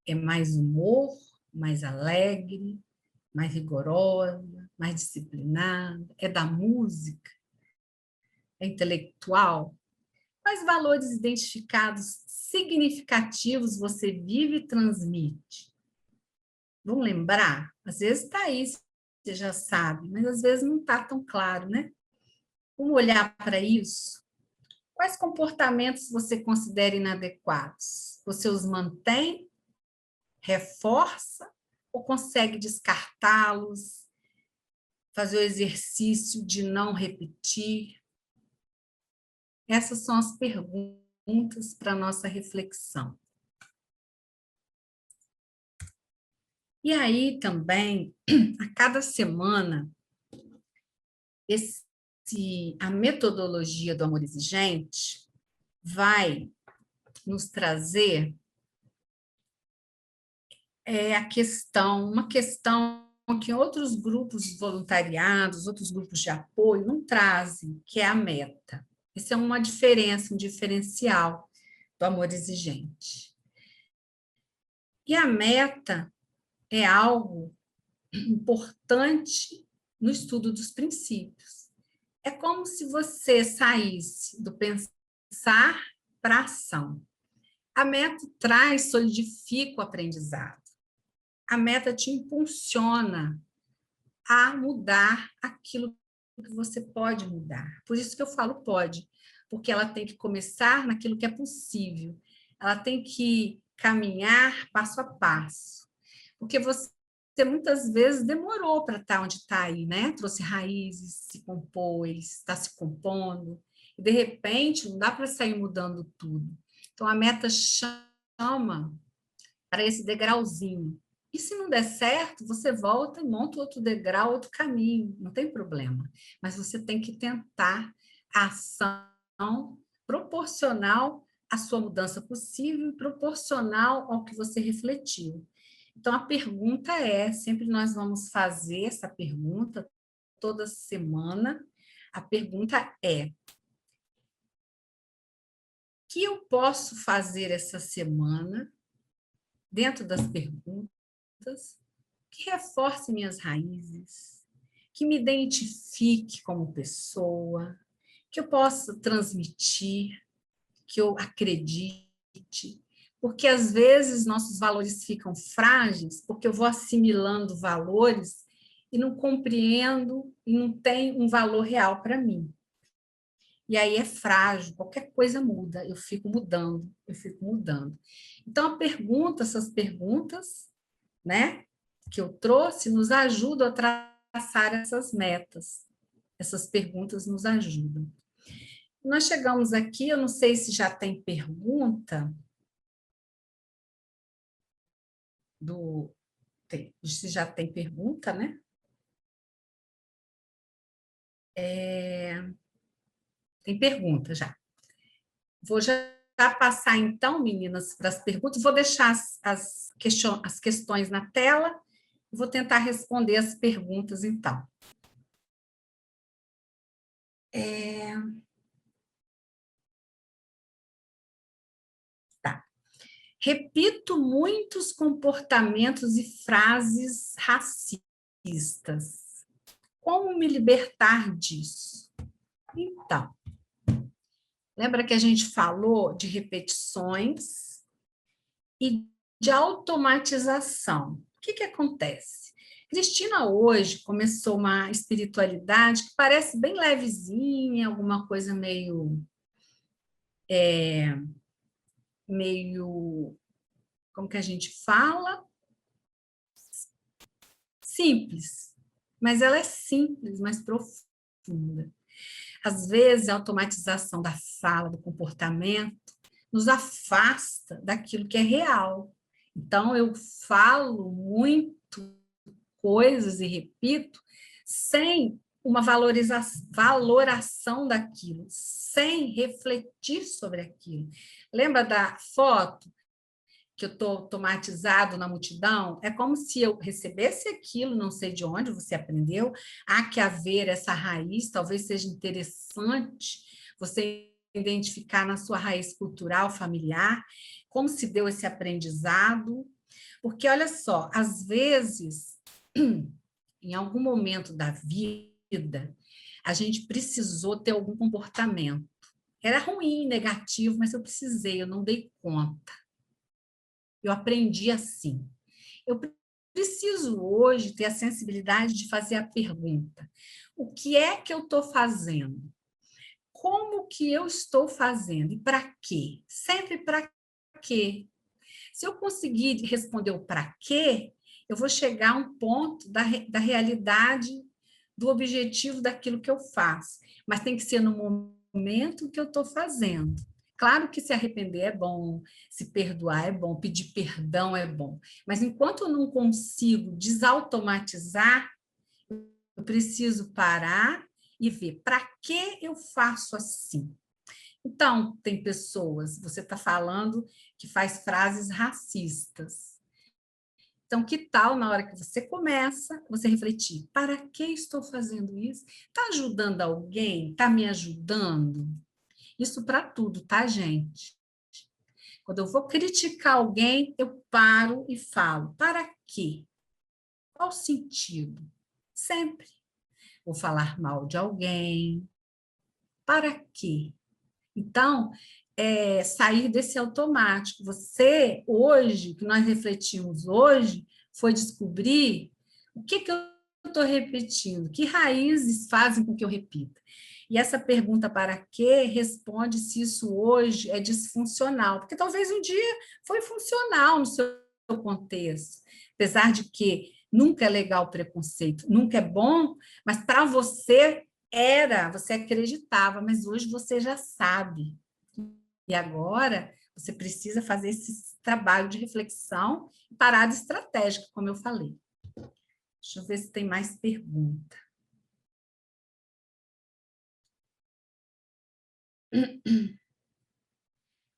É mais humor, mais alegre, mais rigorosa, mais disciplinada? É da música? É intelectual? Quais valores identificados significativos você vive e transmite? Vamos lembrar? Às vezes está aí, você já sabe, mas às vezes não está tão claro, né? Vamos olhar para isso? Quais comportamentos você considera inadequados? Você os mantém, reforça ou consegue descartá-los, fazer o exercício de não repetir? Essas são as perguntas para a nossa reflexão. E aí também, a cada semana, a metodologia do Amor Exigente vai nos trazer uma questão que outros grupos voluntariados, outros grupos de apoio não trazem, que é a meta. Essa é uma diferença, um diferencial do Amor Exigente. E a meta é algo importante no estudo dos princípios. É como se você saísse do pensar para a ação. A meta solidifica o aprendizado. A meta te impulsiona a mudar aquilo que você pode mudar. Por isso que eu falo pode, porque ela tem que começar naquilo que é possível. Ela tem que caminhar passo a passo. Porque você muitas vezes demorou para estar onde está aí, né? Trouxe raízes, se compôs, está se compondo. E, de repente, não dá para sair mudando tudo. Então, a meta chama para esse degrauzinho. E se não der certo, você volta e monta outro degrau, outro caminho, não tem problema. Mas você tem que tentar a ação proporcional à sua mudança possível e proporcional ao que você refletiu. Então, a pergunta sempre nós vamos fazer essa pergunta toda semana. A pergunta é: o que eu posso fazer essa semana, dentro das perguntas, que reforce minhas raízes, que me identifique como pessoa, que eu possa transmitir, que eu acredite, porque às vezes nossos valores ficam frágeis, porque eu vou assimilando valores e não compreendo e não tem um valor real para mim. E aí é frágil, qualquer coisa muda, eu fico mudando. Então, essas perguntas, né, que eu trouxe, nos ajudam a traçar essas metas. Essas perguntas nos ajudam. Nós chegamos aqui, eu não sei se já tem pergunta se já tem pergunta, né? Tem pergunta já. Vou já passar, então, meninas, para as perguntas. Vou deixar as questões na tela e vou tentar responder as perguntas, então. Tá. Repito muitos comportamentos e frases racistas. Como me libertar disso? Então, lembra que a gente falou de repetições e de automatização? O que acontece? Cristina hoje começou uma espiritualidade que parece bem levezinha, alguma coisa meio, como que a gente fala? Simples, mas ela é simples, mas profunda. Às vezes, a automatização da fala, do comportamento, nos afasta daquilo que é real. Então, eu falo muito coisas e repito sem uma valoração daquilo, sem refletir sobre aquilo. Lembra da foto que eu estou automatizado na multidão? É como se eu recebesse aquilo, não sei de onde você aprendeu, há que haver essa raiz, talvez seja interessante você identificar na sua raiz cultural, familiar, como se deu esse aprendizado, porque, olha só, às vezes, em algum momento da vida, a gente precisou ter algum comportamento. Era ruim, negativo, mas eu precisei, eu não dei conta. Eu aprendi assim. Eu preciso hoje ter a sensibilidade de fazer a pergunta: o que é que eu estou fazendo? Como que eu estou fazendo? E para quê? Sempre para quê? Se eu conseguir responder o para quê, eu vou chegar a um ponto da realidade, do objetivo daquilo que eu faço. Mas tem que ser no momento que eu estou fazendo. Claro que se arrepender é bom, se perdoar é bom, pedir perdão é bom. Mas enquanto eu não consigo desautomatizar, eu preciso parar e ver para que eu faço assim. Então, tem pessoas, você está falando que faz frases racistas. Então, que tal, na hora que você começa, você refletir: para que estou fazendo isso? Está ajudando alguém? Está me ajudando? Isso para tudo, tá, gente? Quando eu vou criticar alguém, eu paro e falo: para quê? Qual o sentido? Sempre. Vou falar mal de alguém. Para quê? Então, sair desse automático. Você, hoje, que nós refletimos hoje, foi descobrir o que eu estou repetindo, que raízes fazem com que eu repita. E essa pergunta para quê responde se isso hoje é disfuncional, porque talvez um dia foi funcional no seu contexto, apesar de que nunca é legal o preconceito, nunca é bom, mas para você você acreditava, mas hoje você já sabe. E agora você precisa fazer esse trabalho de reflexão e parada estratégica, como eu falei. Deixa eu ver se tem mais pergunta.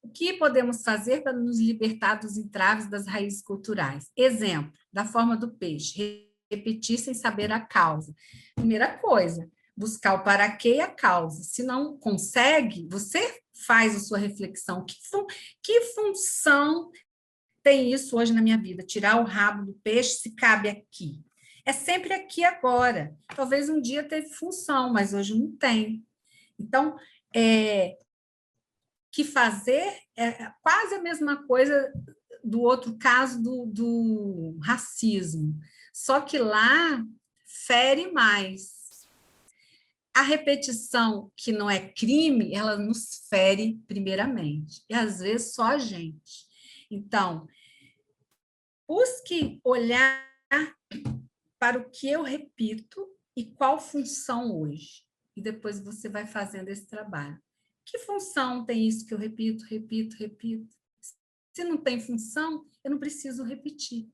O que podemos fazer para nos libertar dos entraves das raízes culturais? Exemplo, da forma do peixe, repetir sem saber a causa. Primeira coisa, buscar o para quê e a causa. Se não consegue, você faz a sua reflexão. Que função tem isso hoje na minha vida? Tirar o rabo do peixe se cabe aqui. É sempre aqui agora. Talvez um dia teve função, mas hoje não tem. Então, que fazer é quase a mesma coisa do outro caso do racismo. Só que lá fere mais. A repetição, que não é crime, ela nos fere primeiramente. E às vezes só a gente. Então, busque olhar para o que eu repito e qual função hoje. E depois você vai fazendo esse trabalho. Que função tem isso que eu repito, repito, repito? Se não tem função, eu não preciso repetir.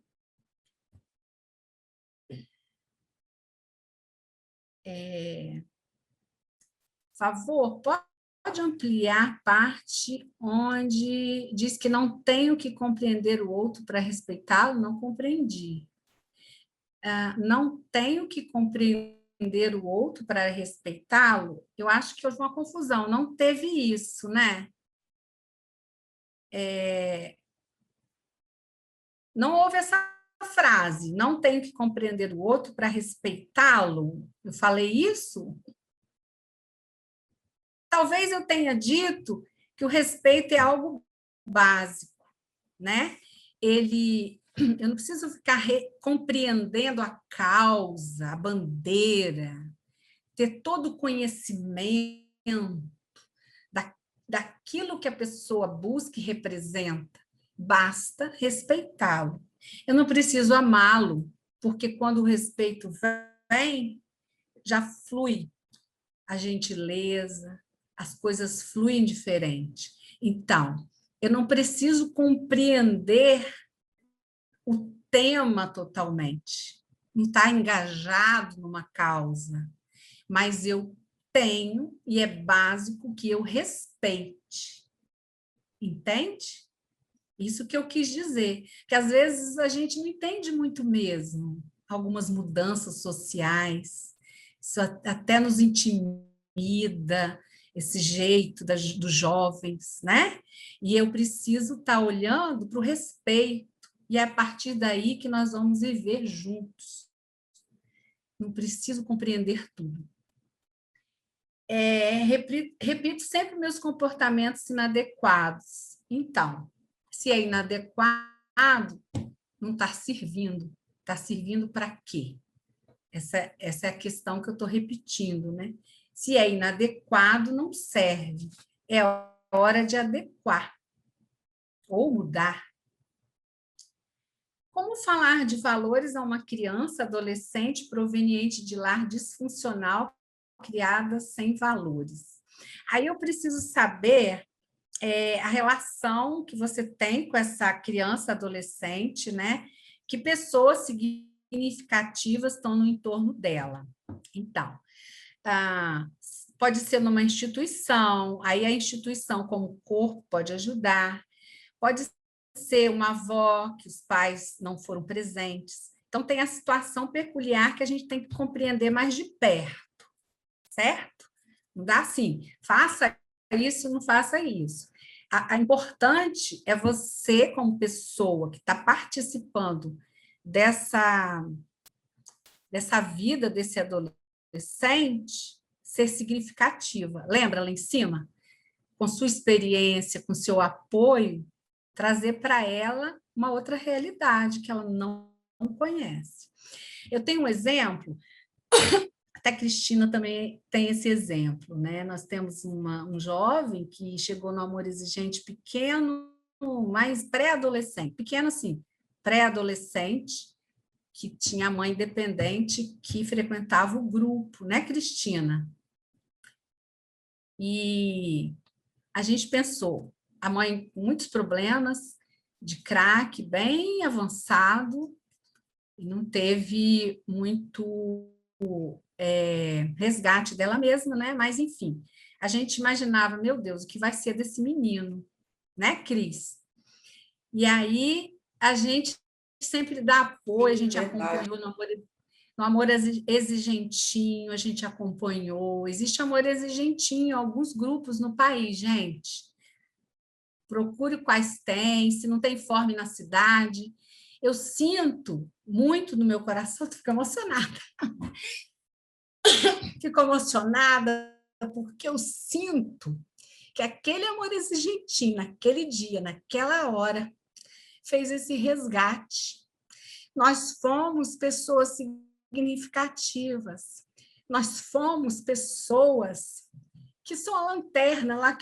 Favor, pode ampliar a parte onde diz que não tenho que compreender o outro para respeitá-lo? Não compreendi. Não tenho que compreender o outro para respeitá-lo? Eu acho que houve uma confusão. Não teve isso, né? Não houve essa frase. Não tenho que compreender o outro para respeitá-lo. Eu falei isso? Talvez eu tenha dito que o respeito é algo básico, né? Ele Eu não preciso ficar compreendendo a causa, a bandeira, ter todo o conhecimento daquilo que a pessoa busca e representa. Basta respeitá-lo. Eu não preciso amá-lo, porque quando o respeito vem, já flui a gentileza, as coisas fluem diferente. Então, eu não preciso compreender o tema totalmente, não está engajado numa causa, mas eu tenho, e é básico que eu respeite. Entende? Isso que eu quis dizer, que às vezes a gente não entende muito mesmo algumas mudanças sociais, isso até nos intimida, esse jeito dos jovens, né? E eu preciso estar olhando para o respeito, e é a partir daí que nós vamos viver juntos. Não preciso compreender tudo. Repito sempre meus comportamentos inadequados. Então, se é inadequado, não está servindo. Está servindo para quê? Essa é a questão que eu estou repetindo, né? Se é inadequado, não serve. É hora de adequar ou mudar. Como falar de valores a uma criança, adolescente proveniente de lar disfuncional, criada sem valores? Aí eu preciso saber a relação que você tem com essa criança, adolescente, né? Que pessoas significativas estão no entorno dela. Então, pode ser numa instituição, aí a instituição, como corpo, pode ajudar, pode ser uma avó, que os pais não foram presentes. Então, tem a situação peculiar que a gente tem que compreender mais de perto, certo? Não dá assim, faça isso, não faça isso. A importante é você, como pessoa que está participando dessa vida desse adolescente, ser significativa. Lembra lá em cima? Com sua experiência, com seu apoio, trazer para ela uma outra realidade que ela não conhece. Eu tenho um exemplo, até a Cristina também tem esse exemplo, né? Nós temos um jovem que chegou no amor exigente pequeno, mas pré-adolescente, pequeno assim, pré-adolescente, que tinha mãe dependente que frequentava o grupo, né, Cristina? E a gente pensou, a mãe com muitos problemas, de crack bem avançado, e não teve muito resgate dela mesma, né? Mas, enfim, a gente imaginava, meu Deus, o que vai ser desse menino, né, Cris? E aí, a gente sempre dá apoio, a gente acompanhou no amor exigentinho, a gente acompanhou. Existe amor exigentinho em alguns grupos no país, gente. Procure quais tem, se não tem forme na cidade. Eu sinto muito no meu coração, fico emocionada. Fico emocionada porque eu sinto que aquele amor exigentinho, naquele dia, naquela hora, fez esse resgate. Nós fomos pessoas significativas. Nós fomos pessoas que são a lanterna lá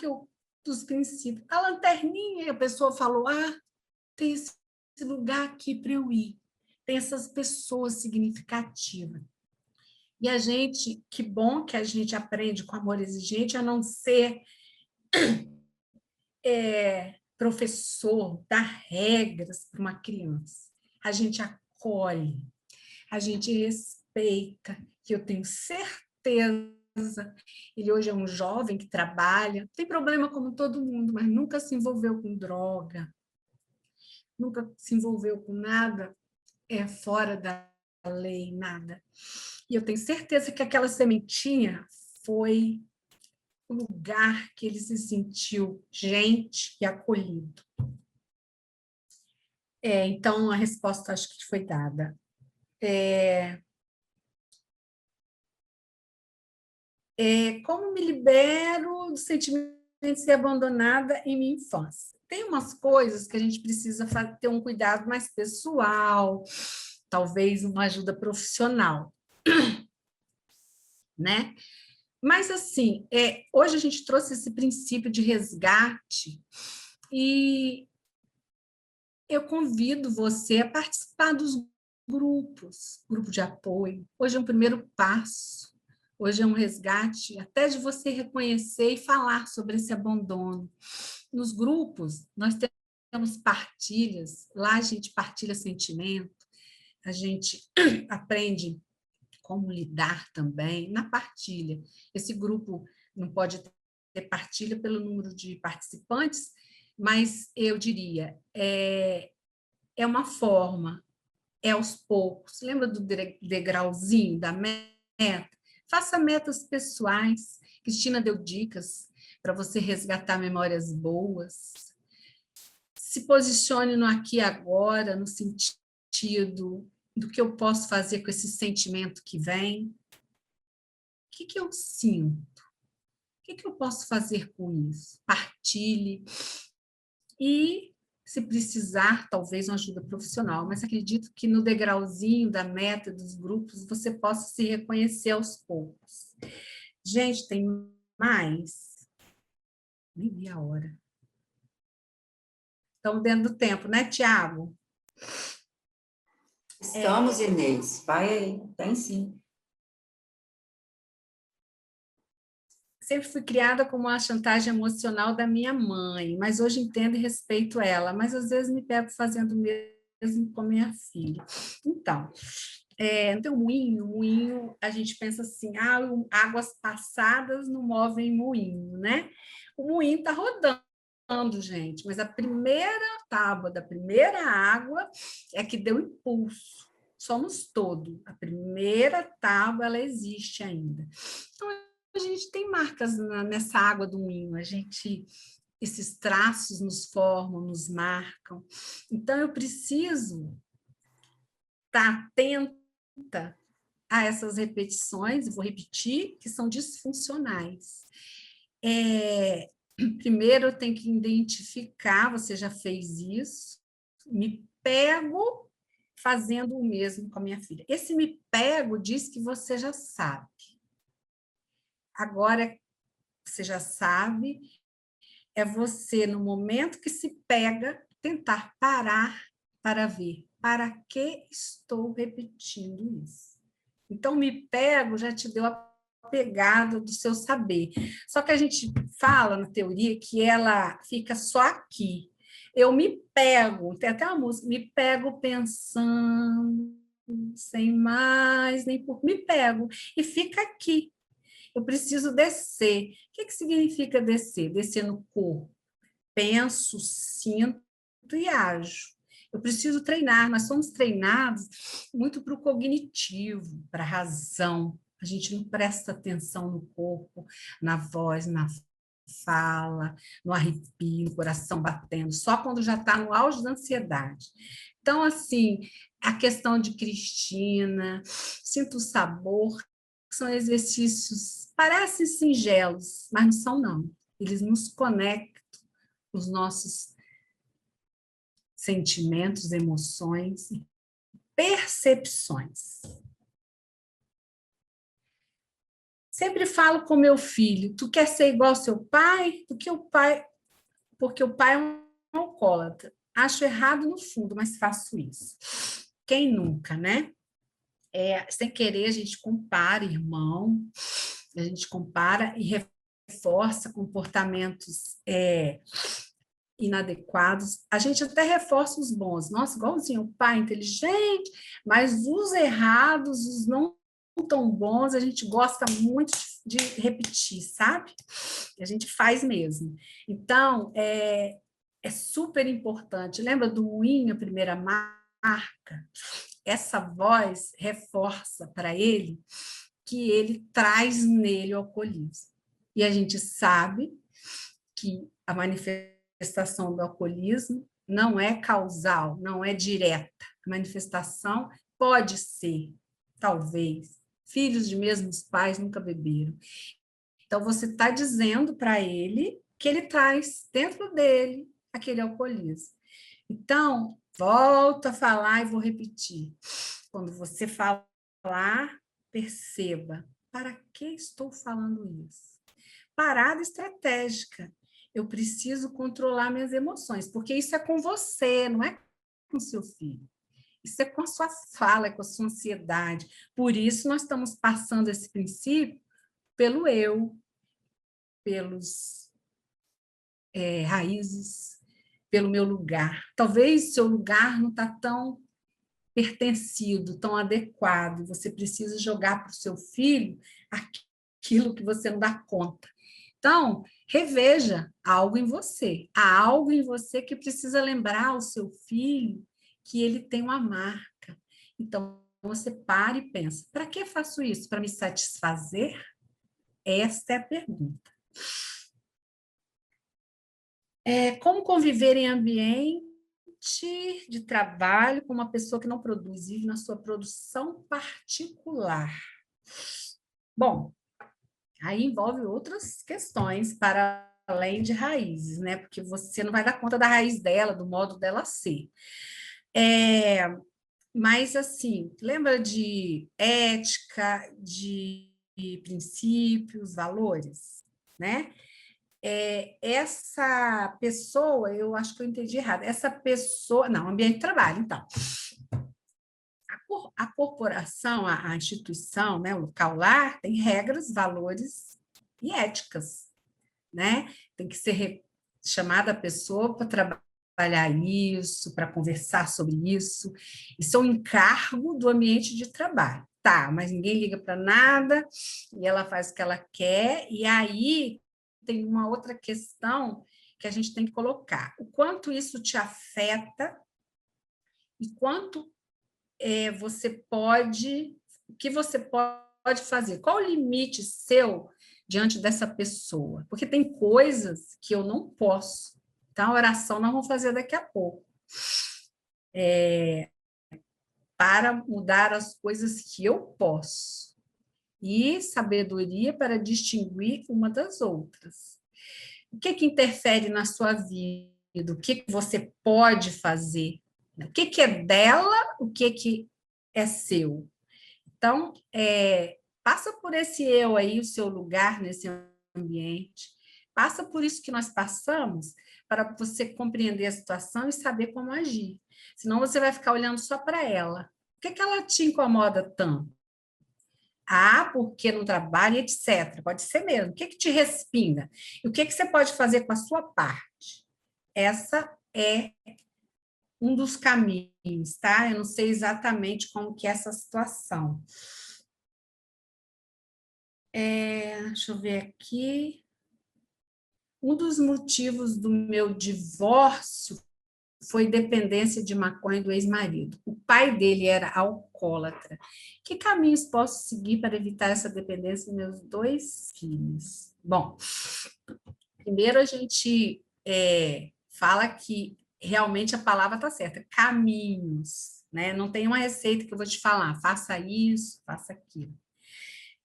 dos princípios. A lanterninha, e a pessoa falou, tem esse lugar aqui para eu ir. Tem essas pessoas significativas. E a gente, que bom que a gente aprende com amor exigente a não ser professor, dar regras para uma criança. A gente acolhe, a gente respeita, que eu tenho certeza, ele hoje é um jovem que trabalha, tem problema como todo mundo, mas nunca se envolveu com droga, nunca se envolveu com nada fora da lei, nada. E eu tenho certeza que aquela sementinha foi o lugar que ele se sentiu gente e acolhido. Então, a resposta acho que foi dada. Como me libero do sentimento ser abandonada em minha infância. Tem umas coisas que a gente precisa ter um cuidado mais pessoal, talvez uma ajuda profissional, né? Mas, assim, hoje a gente trouxe esse princípio de resgate e eu convido você a participar dos grupo de apoio. Hoje é um primeiro passo, hoje é um resgate, até de você reconhecer e falar sobre esse abandono. Nos grupos, nós temos partilhas, lá a gente partilha sentimento, a gente aprende como lidar também na partilha. Esse grupo não pode ter partilha pelo número de participantes, mas eu diria, é uma forma, é aos poucos. Lembra do degrauzinho, da meta? Faça metas pessoais. Cristina deu dicas para você resgatar memórias boas. Se posicione no aqui e agora, no sentido do que eu posso fazer com esse sentimento que vem. O que eu sinto? O que eu posso fazer com isso? Partilhe. E, se precisar, talvez uma ajuda profissional, mas acredito que no degrauzinho da meta dos grupos você possa se reconhecer aos poucos. Gente, tem mais? Nem vi a hora. Estamos dentro do tempo, né, Tiago? Estamos, Inês. Vai aí, tem sim. Sempre fui criada com uma chantagem emocional da minha mãe, mas hoje entendo e respeito ela, mas às vezes me pego fazendo o mesmo com minha filha. Então, não tem um moinho, a gente pensa assim, águas passadas não movem moinho, né? O moinho está rodando, gente, mas a primeira tábua da primeira água é que deu impulso. Somos todo. A primeira tábua, ela existe ainda. Então, a gente tem marcas nessa água do moinho, esses traços nos formam, nos marcam. Então, eu preciso estar atenta a essas repetições, vou repetir, que são disfuncionais. Primeiro, eu tenho que identificar, você já fez isso, me pego fazendo o mesmo com a minha filha. Esse me pego diz que você já sabe. Agora, você já sabe, é você, no momento que se pega, tentar parar para ver para que estou repetindo isso. Então, me pego já te deu a pegada do seu saber. Só que a gente fala na teoria que ela fica só aqui. Eu me pego, tem até uma música, me pego pensando, sem mais, nem por... Me pego, e fica aqui. Eu preciso descer. O que significa descer? Descer no corpo. Penso, sinto e ajo. Eu preciso treinar. Nós somos treinados muito para o cognitivo, para a razão. A gente não presta atenção no corpo, na voz, na fala, no arrepio, no coração batendo, só quando já está no auge da ansiedade. Então, assim, a questão de Cristina, sinto o sabor, são exercícios, parecem singelos, mas não são, não. Eles nos conectam com os nossos sentimentos, emoções, percepções. Sempre falo com meu filho, tu quer ser igual ao seu pai? Porque o pai é um alcoólatra. Acho errado no fundo, mas faço isso. Quem nunca, né? Sem querer, a gente compara irmão, a gente compara e reforça comportamentos inadequados. A gente até reforça os bons. Nossa, igualzinho o pai, inteligente, mas os errados, os não tão bons, a gente gosta muito de repetir, sabe? A gente faz mesmo. Então, é super importante. Lembra do moinho, a primeira marca? Essa voz reforça para ele que ele traz nele o alcoolismo. E a gente sabe que a manifestação do alcoolismo não é causal, não é direta. A manifestação pode ser, talvez, filhos de mesmos pais nunca beberam. Então, você está dizendo para ele que ele traz dentro dele aquele alcoolismo. Então, volto a falar e vou repetir. Quando você falar, perceba, para que estou falando isso? Parada estratégica. Eu preciso controlar minhas emoções, porque isso é com você, não é com seu filho. Isso é com a sua fala, é com a sua ansiedade. Por isso, nós estamos passando esse princípio pelo eu, pelos raízes, pelo meu lugar. Talvez seu lugar não está tão pertencido, tão adequado. Você precisa jogar para o seu filho aquilo que você não dá conta. Então, reveja algo em você. Há algo em você que precisa lembrar ao seu filho que ele tem uma marca. Então, você para e pensa, para que faço isso? Para me satisfazer? Esta é a pergunta. Como conviver em ambiente de trabalho com uma pessoa que não produz, vive na sua produção particular? Bom, aí envolve outras questões para além de raízes, né? Porque você não vai dar conta da raiz dela, do modo dela ser. Mas, assim, lembra de ética, de princípios, valores, né? Essa pessoa, eu acho que eu entendi errado, essa pessoa, não, ambiente de trabalho, então. A corporação, a instituição, né, o local lá, tem regras, valores e éticas, né? Tem que ser chamada a pessoa para trabalhar isso, para conversar sobre isso. Isso é um encargo do ambiente de trabalho. Tá, mas ninguém liga para nada, e ela faz o que ela quer, e aí tem uma outra questão que a gente tem que colocar. O quanto isso te afeta e quanto você pode, o que você pode fazer? Qual o limite seu diante dessa pessoa? Porque tem coisas que eu não posso. Então, a oração nós vamos fazer daqui a pouco. Para mudar as coisas que eu posso. E sabedoria para distinguir uma das outras. O que interfere na sua vida? O que você pode fazer? O que é dela? O que é seu? Então, passa por esse eu aí, o seu lugar nesse ambiente. Passa por isso que nós passamos para você compreender a situação e saber como agir. Senão você vai ficar olhando só para ela. Por que ela te incomoda tanto? Ah, porque no trabalho, etc. Pode ser mesmo. O que te respinga? E o que você pode fazer com a sua parte? Essa é um dos caminhos, tá? Eu não sei exatamente como que é essa situação. Deixa eu ver aqui. Um dos motivos do meu divórcio foi dependência de maconha do ex-marido. O pai dele era alcoólatra. Que caminhos posso seguir para evitar essa dependência dos meus 2 filhos? Bom, primeiro a gente fala que realmente a palavra está certa, caminhos, né? Não tem uma receita que eu vou te falar, faça isso, faça aquilo.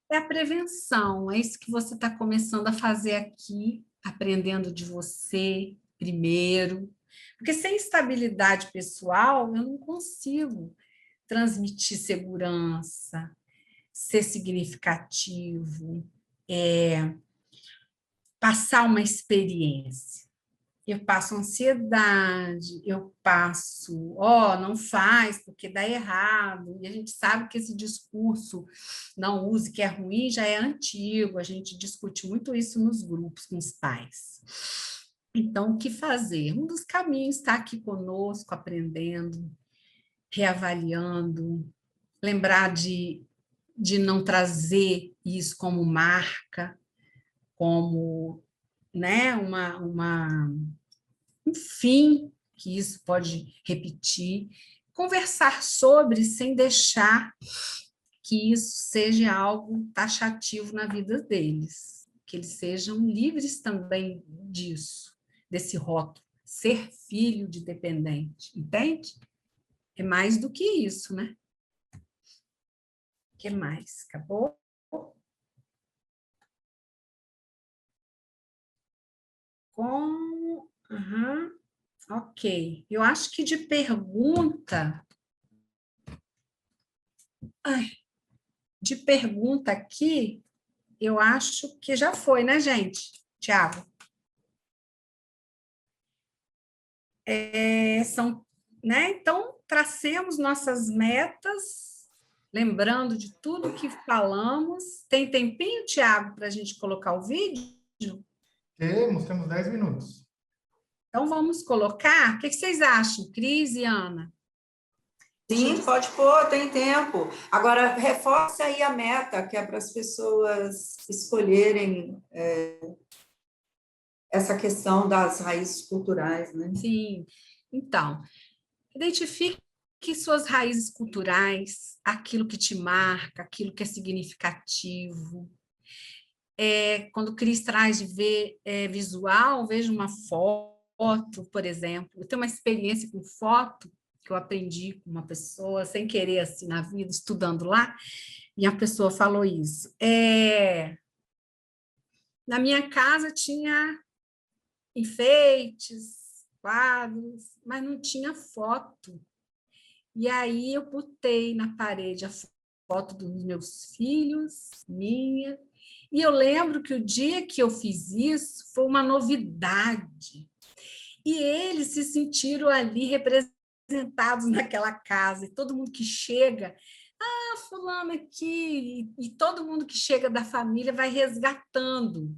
É a prevenção, é isso que você está começando a fazer aqui, aprendendo de você primeiro, porque sem estabilidade pessoal, eu não consigo transmitir segurança, ser significativo, passar uma experiência. Eu passo ansiedade, eu passo, não faz porque dá errado, e a gente sabe que esse discurso não use que é ruim já é antigo, a gente discute muito isso nos grupos com os pais. Então, o que fazer? Um dos caminhos está aqui conosco, aprendendo, reavaliando, lembrar de não trazer isso como marca, como, né, um fim que isso pode repetir, conversar sobre sem deixar que isso seja algo taxativo na vida deles, que eles sejam livres também disso, desse rótulo, ser filho de dependente, entende? É mais do que isso, né? O que mais? Acabou? com... Uhum. Ok. Eu acho que de pergunta... De pergunta aqui, eu acho que já foi, né, gente? Tiago? Né? Então, tracemos nossas metas, lembrando de tudo que falamos. Tem tempinho, Tiago, para a gente colocar o vídeo? Temos 10 minutos. Então, vamos colocar. O que vocês acham, Cris e Ana? Sim, pode pôr, tem tempo. Agora, reforça aí a meta, que é para as pessoas escolherem essa questão das raízes culturais, né? Sim. Então, identifique suas raízes culturais, aquilo que te marca, aquilo que é significativo. Quando o Cris traz de ver visual, veja uma foto, por exemplo. Eu tenho uma experiência com foto, que eu aprendi com uma pessoa, sem querer, assim, na vida, estudando lá, e a pessoa falou isso. Na minha casa tinha enfeites, quadros, mas não tinha foto. E aí eu botei na parede a foto dos meus filhos, minha, e eu lembro que o dia que eu fiz isso foi uma novidade. E eles se sentiram ali representados naquela casa, e todo mundo que chega, fulano aqui, e todo mundo que chega da família vai resgatando.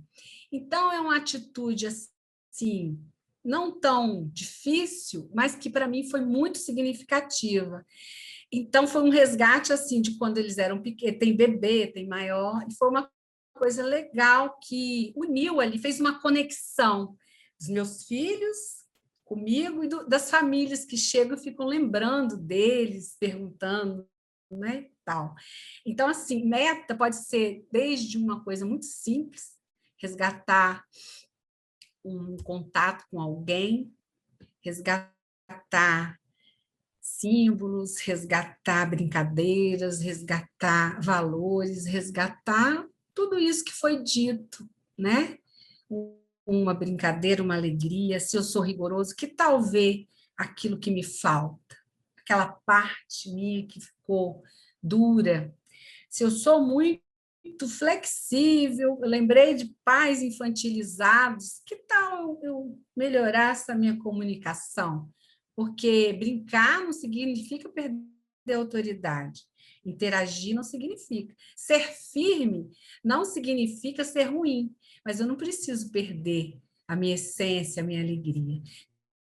Então, é uma atitude assim, não tão difícil, mas que para mim foi muito significativa. Então, foi um resgate assim de quando eles eram pequenos, tem bebê, tem maior, e foi uma coisa legal que uniu ali, fez uma conexão dos meus filhos comigo e das famílias que chegam e ficam lembrando deles, perguntando, né, tal. Então, assim, meta pode ser desde uma coisa muito simples, resgatar um contato com alguém, resgatar símbolos, resgatar brincadeiras, resgatar valores, resgatar tudo isso que foi dito, né? Uma brincadeira, uma alegria, se eu sou rigoroso, que tal ver aquilo que me falta, aquela parte minha que ficou dura. Se eu sou muito flexível, eu lembrei de pais infantilizados, que tal eu melhorar essa minha comunicação? Porque brincar não significa perder a autoridade, interagir não significa. Ser firme não significa ser ruim, mas eu não preciso perder a minha essência, a minha alegria.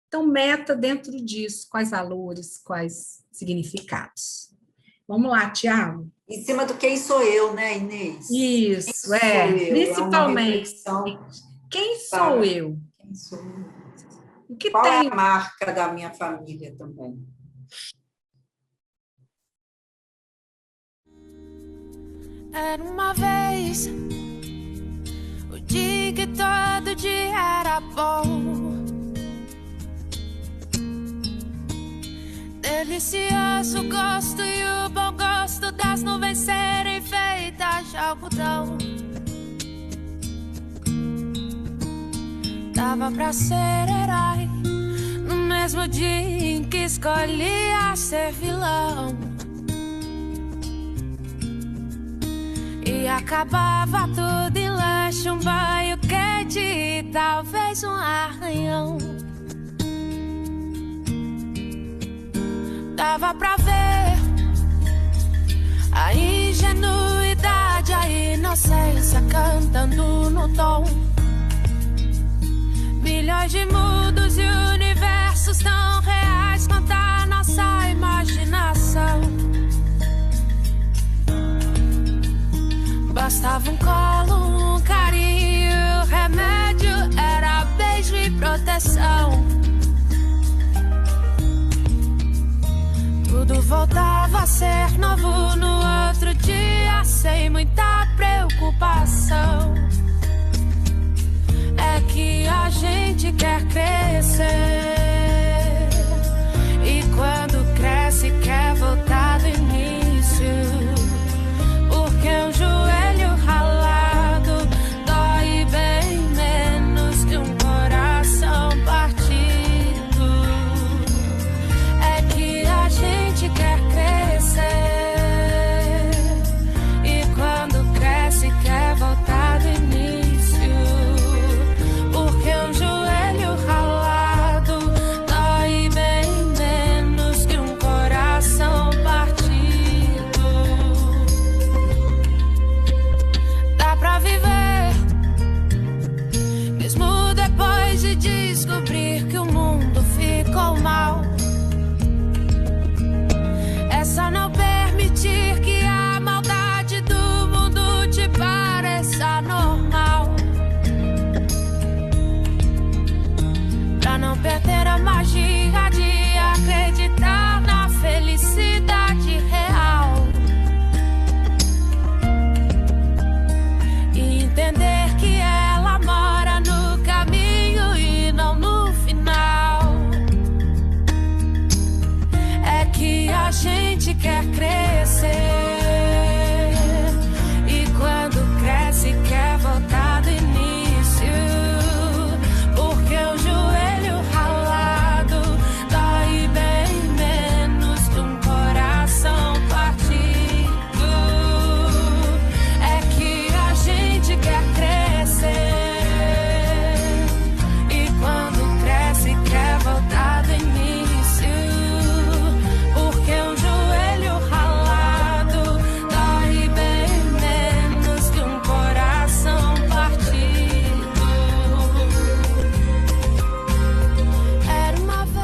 Então, meta dentro disso, quais valores, quais significados. Vamos lá, Tiago. Em cima do quem sou eu, né, Inês? Isso, principalmente. Quem sou eu? Quem sou eu? O que Qual tem... é a marca da minha família também? Era uma vez o dia que todo dia era bom, delicioso gosto e o bom gosto das nuvens serem feitas de algodão. Dava pra ser herói no mesmo dia em que escolhia ser vilão. E acabava tudo em lanche, um banho quente e talvez um arranhão. Dava pra ver a ingenuidade, a inocência cantando no tom. Milhões de mundos e universos tão reais quanto a nossa imaginação. Bastava um colo, um carinho, remédio era beijo e proteção. Tudo voltava a ser novo no outro dia, sem muita preocupação. É que a gente quer crescer, e quando cresce quer voltar do início, porque um joelho ralado dói bem menos que um coração não perder a magia de acreditar na felicidade real e entender que ela mora no caminho e não no final. É que a gente quer crescer e quando cresce quer voltar do início, porque o joelho ralado dói bem menos que um coração partido. É que a gente quer crescer e quando cresce quer voltar do início, porque o joelho ralado dói bem menos que um coração partido. Era uma vez.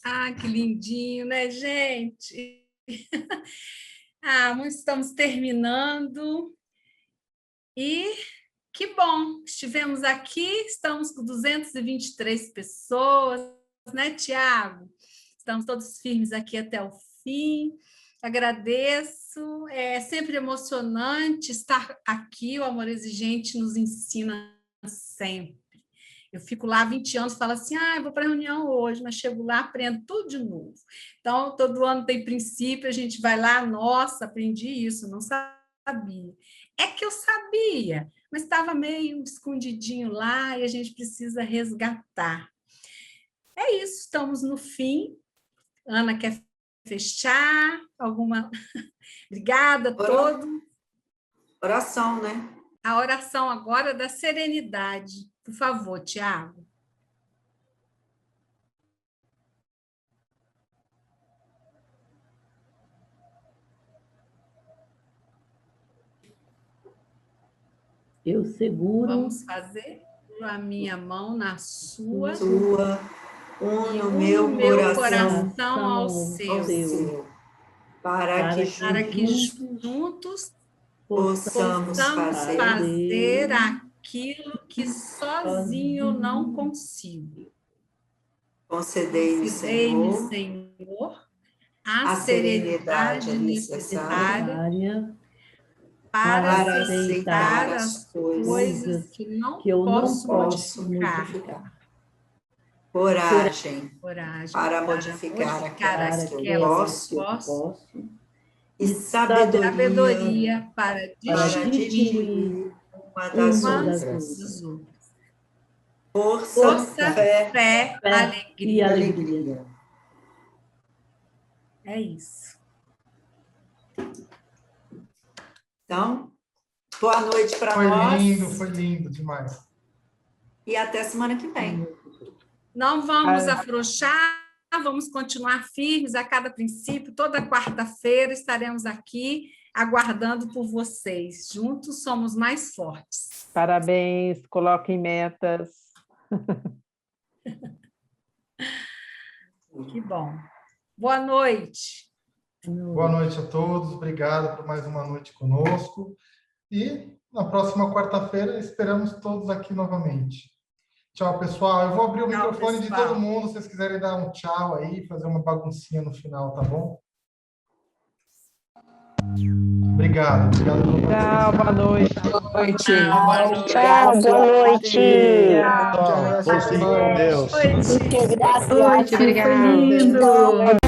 Ah, que lindinho, né, gente? Estamos terminando. E que bom, estivemos aqui, estamos com 223 pessoas, né, Tiago? Estamos todos firmes aqui até o fim. Agradeço, é sempre emocionante estar aqui, o Amor Exigente nos ensina sempre. Eu fico lá 20 anos e falo assim, eu vou para a reunião hoje, mas chego lá, aprendo tudo de novo. Então, todo ano tem princípio, a gente vai lá, nossa, aprendi isso, não sabia. É que eu sabia, mas estava meio escondidinho lá e a gente precisa resgatar. É isso, estamos no fim. Ana quer fechar? Alguma... Obrigada a todos. Oração, né? A oração agora da serenidade. Por favor, Tiago. Eu seguro. Vamos fazer a minha mão na sua. Une o meu meu coração ao seu. Para que juntos possamos fazer aquilo que sozinho não consigo. Concedei-me, Senhor, a serenidade necessária para aceitar as coisas que eu não posso modificar. Coragem para modificar aquelas que eu posso. E sabedoria para distinguir uma das outras. Força, fé, e alegria. É isso. Então, boa noite para nós. Foi lindo demais. E até semana que vem. Não vamos afrouxar, vamos continuar firmes a cada princípio. Toda quarta-feira estaremos aqui aguardando por vocês. Juntos somos mais fortes. Parabéns, coloquem metas. Que bom. Boa noite. Boa noite a todos, obrigado por mais uma noite conosco. E na próxima quarta-feira esperamos todos aqui novamente. Tchau, pessoal. Eu vou abrir o microfone de todo mundo, se vocês quiserem dar um tchau aí, fazer uma baguncinha no final, tá bom? Obrigado. Tchau, boa noite. Tchau, boa noite. Tchau, força com Deus. Muito obrigado.